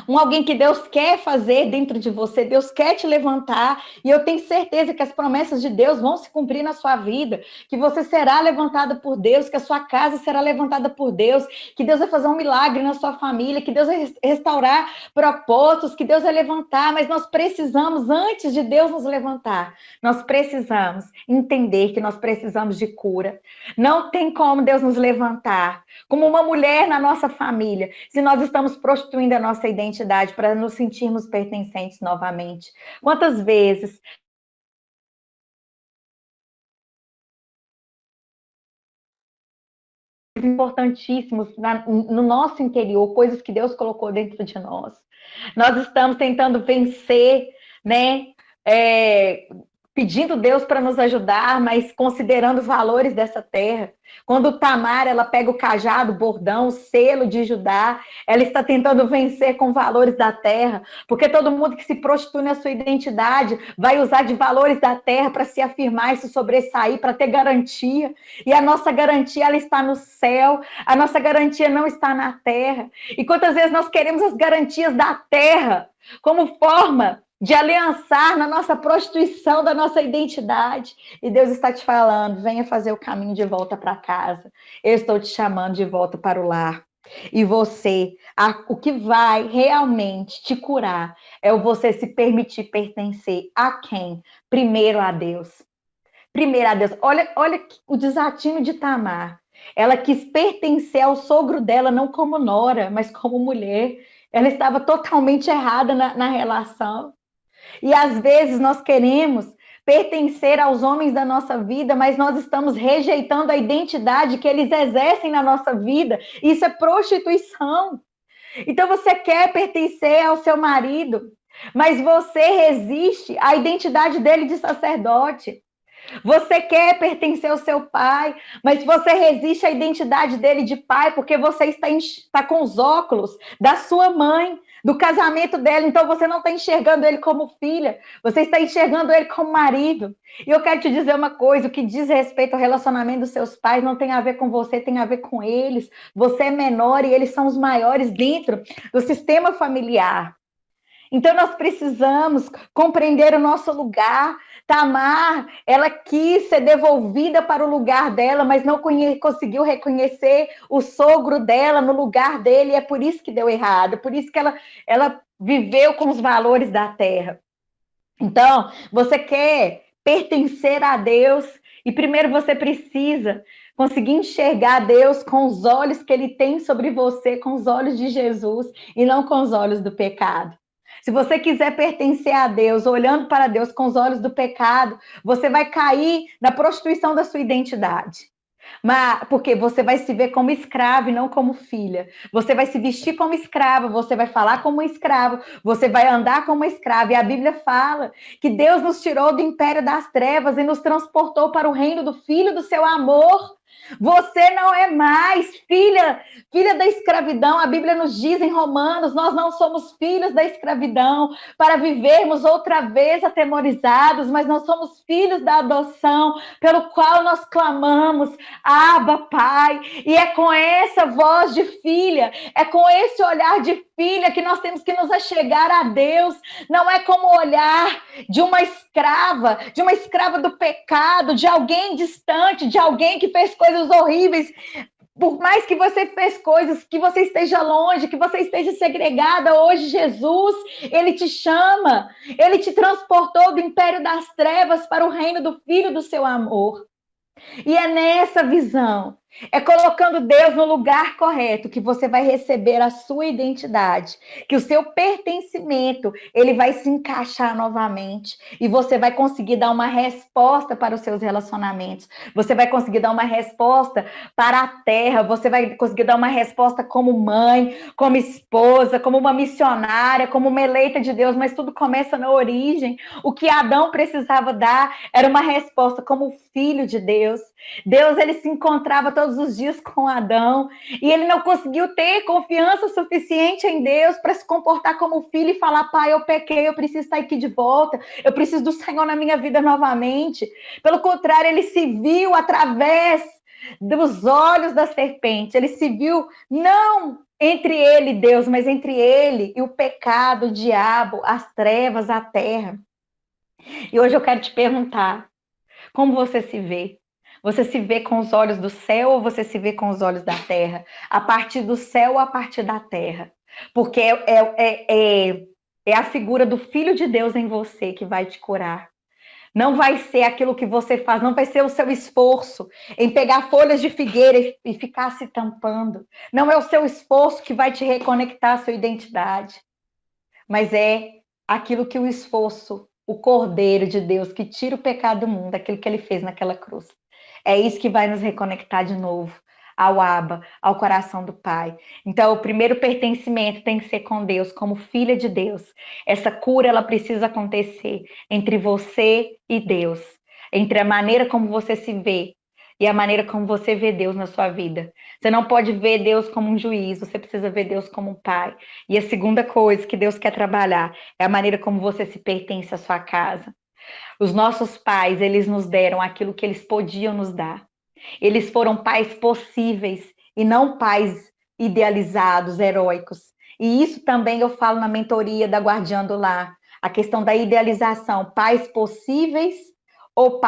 Alguém que Deus quer fazer dentro de você, Deus quer te levantar, e eu tenho certeza que as promessas de Deus vão se cumprir na sua vida, que você será levantada por Deus, que a sua casa será levantada por Deus, que Deus vai fazer um milagre na sua família, que Deus vai restaurar propósitos, que Deus vai levantar, mas nós precisamos, antes de Deus nos levantar, nós precisamos entender que nós precisamos de cura. Não tem como Deus nos levantar como uma mulher na nossa família, se nós estamos prostituindo a nossa identidade para nos sentirmos pertencentes novamente. Quantas vezes importantíssimos no nosso interior, coisas que Deus colocou dentro de nós. Nós estamos tentando vencer, né? Pedindo Deus para nos ajudar, mas considerando valores dessa terra. Quando Tamar, ela pega o cajado, o bordão, o selo de Judá, ela está tentando vencer com valores da terra, porque todo mundo que se prostitui na sua identidade vai usar de valores da terra para se afirmar e se sobressair, para ter garantia. E a nossa garantia, ela está no céu, a nossa garantia não está na terra. E quantas vezes nós queremos as garantias da terra como forma de aliançar na nossa prostituição da nossa identidade. E Deus está te falando, venha fazer o caminho de volta para casa. Eu estou te chamando de volta para o lar. E você, o que vai realmente te curar é o você se permitir pertencer a quem? Primeiro a Deus. Primeiro a Deus. Olha o desatino de Tamar. Ela quis pertencer ao sogro dela, não como nora, mas como mulher. Ela estava totalmente errada na relação. E às vezes nós queremos pertencer aos homens da nossa vida, mas nós estamos rejeitando a identidade que eles exercem na nossa vida. Isso é prostituição. Então você quer pertencer ao seu marido, mas você resiste à identidade dele de sacerdote. Você quer pertencer ao seu pai, mas você resiste à identidade dele de pai, porque você está com os óculos da sua mãe, do casamento dela, então você não está enxergando ele como filha, você está enxergando ele como marido. E eu quero te dizer uma coisa, o que diz respeito ao relacionamento dos seus pais não tem a ver com você, tem a ver com eles. Você é menor e eles são os maiores dentro do sistema familiar. Então, nós precisamos compreender o nosso lugar. Tamar, ela quis ser devolvida para o lugar dela, mas não conseguiu reconhecer o sogro dela no lugar dele, e é por isso que deu errado, por isso que ela viveu com os valores da terra. Então, você quer pertencer a Deus, e primeiro você precisa conseguir enxergar Deus com os olhos que Ele tem sobre você, com os olhos de Jesus, e não com os olhos do pecado. Se você quiser pertencer a Deus, olhando para Deus com os olhos do pecado, você vai cair na prostituição da sua identidade. Mas porque você vai se ver como escrava e não como filha. Você vai se vestir como escrava, você vai falar como escravo, você vai andar como escrava. E a Bíblia fala que Deus nos tirou do império das trevas e nos transportou para o reino do Filho do seu amor. Você não é mais filha da escravidão. A Bíblia nos diz em Romanos, nós não somos filhos da escravidão para vivermos outra vez atemorizados, mas nós somos filhos da adoção, pelo qual nós clamamos, Abba, Pai. E é com essa voz de filha, é com esse olhar de filha que nós temos que nos achegar a Deus. Não é como o olhar de uma escrava do pecado, de alguém distante, de alguém que fez coisas horríveis. Por mais que você fez coisas, que você esteja longe, que você esteja segregada, hoje Jesus, Ele te chama, Ele te transportou do império das trevas para o reino do Filho do seu amor. E é nessa visão É colocando Deus no lugar correto que você vai receber a sua identidade, que o seu pertencimento, ele vai se encaixar novamente e você vai conseguir dar uma resposta para os seus relacionamentos. Você vai conseguir dar uma resposta para a terra, você vai conseguir dar uma resposta como mãe, como esposa, como uma missionária, como uma eleita de Deus, mas tudo começa na origem. O que Adão precisava dar era uma resposta como filho de Deus. Deus, ele se encontrava todos os dias com Adão e ele não conseguiu ter confiança suficiente em Deus para se comportar como filho e falar: pai, eu pequei, eu preciso estar aqui de volta, eu preciso do Senhor na minha vida novamente. Pelo contrário, ele se viu através dos olhos da serpente, ele se viu não entre ele e Deus, mas entre ele e o pecado, o diabo, as trevas, a terra. E hoje eu quero te perguntar, como você se vê? Você se vê com os olhos do céu ou você se vê com os olhos da terra? A partir do céu ou a partir da terra? Porque é a figura do Filho de Deus em você que vai te curar. Não vai ser aquilo que você faz, não vai ser o seu esforço em pegar folhas de figueira e ficar se tampando. Não é o seu esforço que vai te reconectar à sua identidade, mas é aquilo que o esforço, o Cordeiro de Deus que tira o pecado do mundo, aquilo que ele fez naquela cruz. É isso que vai nos reconectar de novo ao Abba, ao coração do Pai. Então, o primeiro pertencimento tem que ser com Deus, como filha de Deus. Essa cura, ela precisa acontecer entre você e Deus, entre a maneira como você se vê e a maneira como você vê Deus na sua vida. Você não pode ver Deus como um juiz, você precisa ver Deus como um pai. E a segunda coisa que Deus quer trabalhar é a maneira como você se pertence à sua casa. Os nossos pais, eles nos deram aquilo que eles podiam nos dar. Eles foram pais possíveis e não pais idealizados, heróicos. E isso também eu falo na mentoria da Guardiã do Lar, a questão da idealização, pais possíveis ou,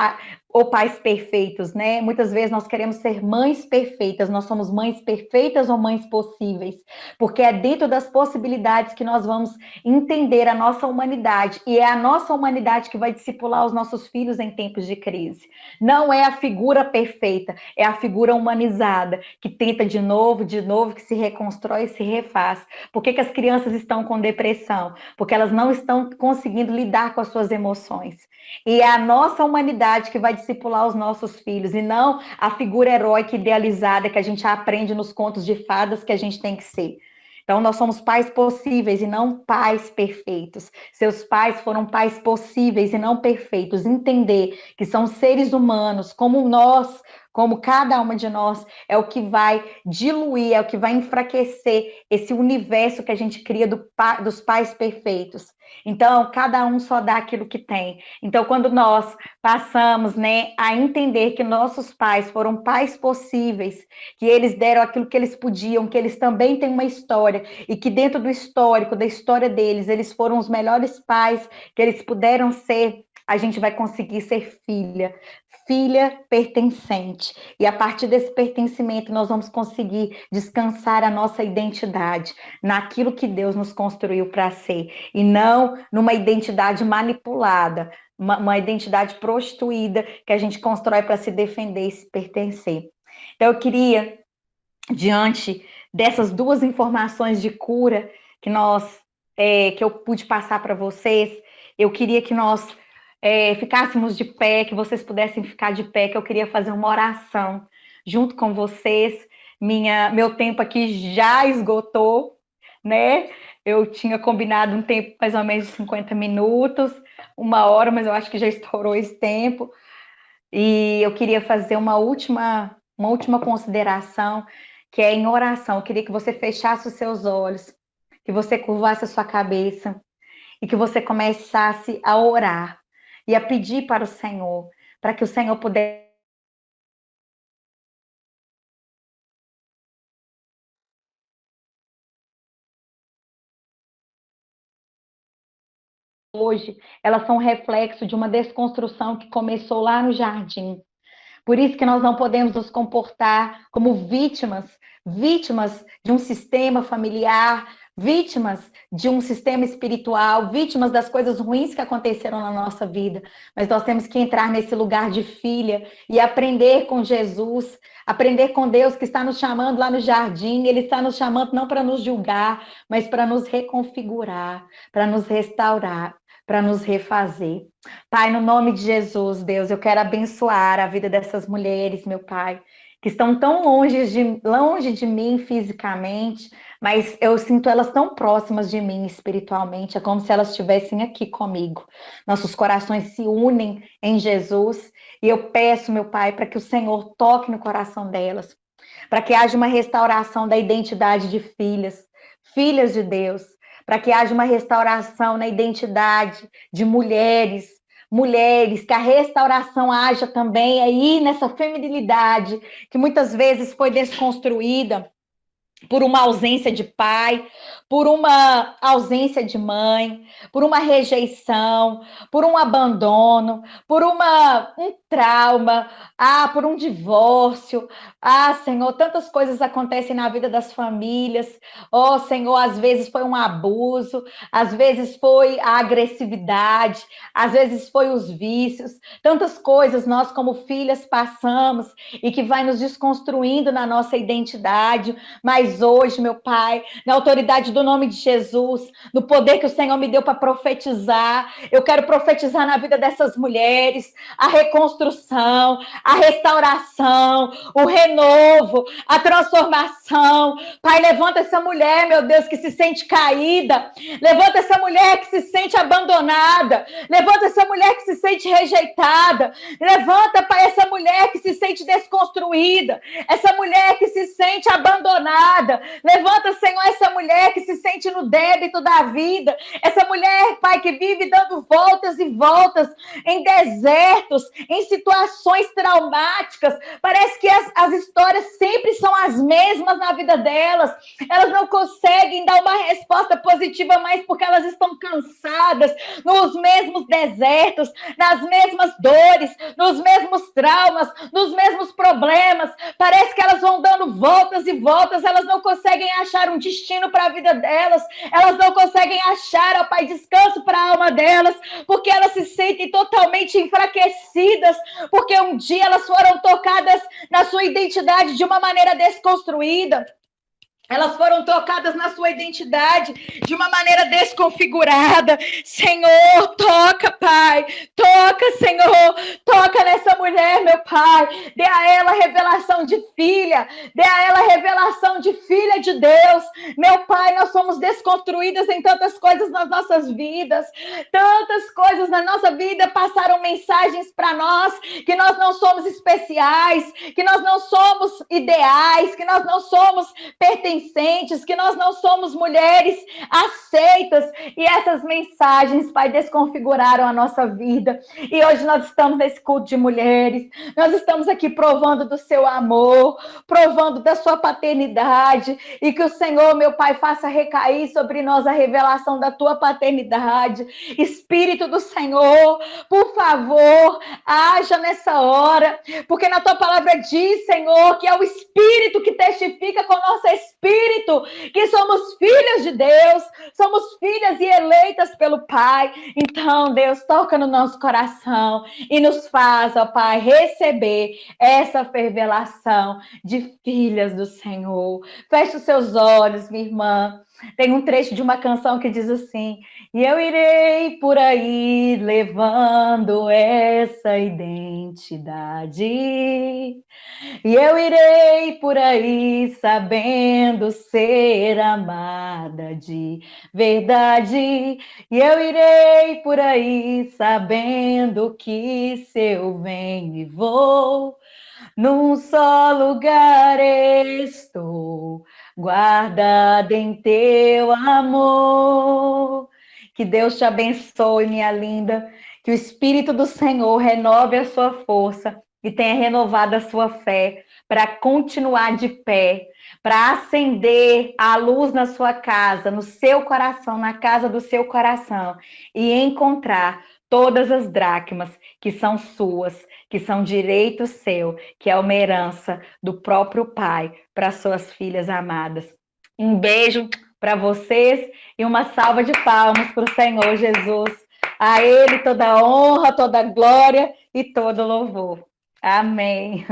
ou pais perfeitos, né? Muitas vezes nós queremos ser mães perfeitas, nós somos mães perfeitas ou mães possíveis, porque é dentro das possibilidades que nós vamos entender a nossa humanidade, e é a nossa humanidade que vai discipular os nossos filhos em tempos de crise. Não é a figura perfeita, é a figura humanizada, que tenta de novo, que se reconstrói e se refaz. Por que as crianças estão com depressão? Porque elas não estão conseguindo lidar com as suas emoções. E é a nossa humanidade que vai discipular os nossos filhos, e não a figura heróica idealizada que a gente aprende nos contos de fadas que a gente tem que ser. Então, nós somos pais possíveis e não pais perfeitos. Seus pais foram pais possíveis e não perfeitos. Entender que são seres humanos, como nós, como cada uma de nós, é o que vai diluir, é o que vai enfraquecer esse universo que a gente cria dos pais perfeitos. Então, cada um só dá aquilo que tem. Então, quando nós passamos, né, a entender que nossos pais foram pais possíveis, que eles deram aquilo que eles podiam, que eles também têm uma história, e que dentro do histórico, da história deles, eles foram os melhores pais que eles puderam ser, a gente vai conseguir ser filha pertencente. E a partir desse pertencimento, nós vamos conseguir descansar a nossa identidade naquilo que Deus nos construiu para ser, e não numa identidade manipulada, uma identidade prostituída que a gente constrói para se defender e se pertencer. Então, eu queria, diante dessas duas informações de cura que que eu pude passar para vocês, eu queria que nós ficássemos de pé, que vocês pudessem ficar de pé, que eu queria fazer uma oração junto com vocês. Meu tempo aqui já esgotou, né? Eu tinha combinado um tempo mais ou menos de 50 minutos, 1 hora, mas eu acho que já estourou esse tempo. E eu queria fazer uma última consideração, que é em oração. Eu queria que você fechasse os seus olhos, que você curvasse a sua cabeça e que você começasse a orar e a pedir para o Senhor, para que o Senhor pudesse hoje, elas são reflexo de uma desconstrução que começou lá no jardim. Por isso que nós não podemos nos comportar como vítimas de um sistema familiar, vítimas de um sistema espiritual, vítimas das coisas ruins que aconteceram na nossa vida. Mas nós temos que entrar nesse lugar de filha e aprender com Jesus, aprender com Deus que está nos chamando lá no jardim. Ele está nos chamando não para nos julgar, mas para nos reconfigurar, para nos restaurar, para nos refazer. Pai, no nome de Jesus, Deus, eu quero abençoar a vida dessas mulheres, meu Pai, que estão tão longe de mim fisicamente, mas eu sinto elas tão próximas de mim espiritualmente, é como se elas estivessem aqui comigo. Nossos corações se unem em Jesus, e eu peço, meu Pai, para que o Senhor toque no coração delas, para que haja uma restauração da identidade de filhas, filhas de Deus, para que haja uma restauração na identidade de mulheres, mulheres, que a restauração haja também aí nessa feminilidade que muitas vezes foi desconstruída por uma ausência de pai, por uma ausência de mãe, por uma rejeição, por um abandono, por um trauma, por um divórcio. Senhor, tantas coisas acontecem na vida das famílias. Oh, Senhor, às vezes foi um abuso, às vezes foi a agressividade, às vezes foi os vícios. Tantas coisas nós como filhas passamos e que vai nos desconstruindo na nossa identidade. Mas hoje, meu Pai, na autoridade do nome de Jesus, no poder que o Senhor me deu para profetizar, eu quero profetizar na vida dessas mulheres a reconstrução, a restauração, o renovo, a transformação. Pai, levanta essa mulher, meu Deus, que se sente caída. Levanta essa mulher que se sente abandonada. Levanta essa mulher que se sente rejeitada. Levanta, Pai, essa mulher que se sente desconstruída. Essa mulher que se sente abandonada. Levanta, Senhor, essa mulher que se sente no débito da vida. Essa mulher, Pai, que vive dando voltas e voltas em desertos, em situações traumáticas. Parece que as histórias sempre são as mesmas na vida delas. Elas não conseguem dar uma resposta positiva mais porque elas estão cansadas nos mesmos desertos, nas mesmas dores, nos mesmos traumas, nos mesmos problemas. Parece que elas vão dando voltas e voltas, elas não conseguem achar um destino para a vida delas, elas não conseguem achar, ó Pai, descanso para a alma delas, porque elas se sentem totalmente enfraquecidas, porque um dia elas foram tocadas na sua identidade de uma maneira desconstruída. Elas foram tocadas na sua identidade de uma maneira desconfigurada. Senhor, toca, Pai. Toca, Senhor. Toca nessa mulher, meu Pai. Dê a ela revelação de filha. Dê a ela revelação de filha de Deus. Meu Pai, nós somos desconstruídas em tantas coisas nas nossas vidas. Tantas coisas na nossa vida passaram mensagens para nós que nós não somos especiais, que nós não somos ideais, que nós não somos pertencentes, que nós não somos mulheres aceitas, e essas mensagens, Pai, desconfiguraram a nossa vida, e hoje nós estamos nesse culto de mulheres, nós estamos aqui provando do seu amor, provando da sua paternidade, e que o Senhor, meu Pai, faça recair sobre nós a revelação da tua paternidade. Espírito do Senhor, por favor, haja nessa hora, porque na tua palavra diz, Senhor, que é o Espírito que testifica com o nosso espírito que somos filhas de Deus, somos filhas e eleitas pelo Pai. Então, Deus, toca no nosso coração e nos faz, ó Pai, receber essa revelação de filhas do Senhor. Feche os seus olhos, minha irmã. Tem um trecho de uma canção que diz assim: e eu irei por aí levando essa identidade. E eu irei por aí sabendo ser amada de verdade. E eu irei por aí sabendo que se eu venho e vou, num só lugar estou, guardada em teu amor. Que Deus te abençoe, minha linda. Que o Espírito do Senhor renove a sua força e tenha renovado a sua fé para continuar de pé, para acender a luz na sua casa, no seu coração, na casa do seu coração, e encontrar todas as dracmas que são suas, que são direito seu, que é uma herança do próprio Pai para suas filhas amadas. Um beijo para vocês e uma salva de palmas para o Senhor Jesus. A Ele toda a honra, toda a glória e todo o louvor. Amém.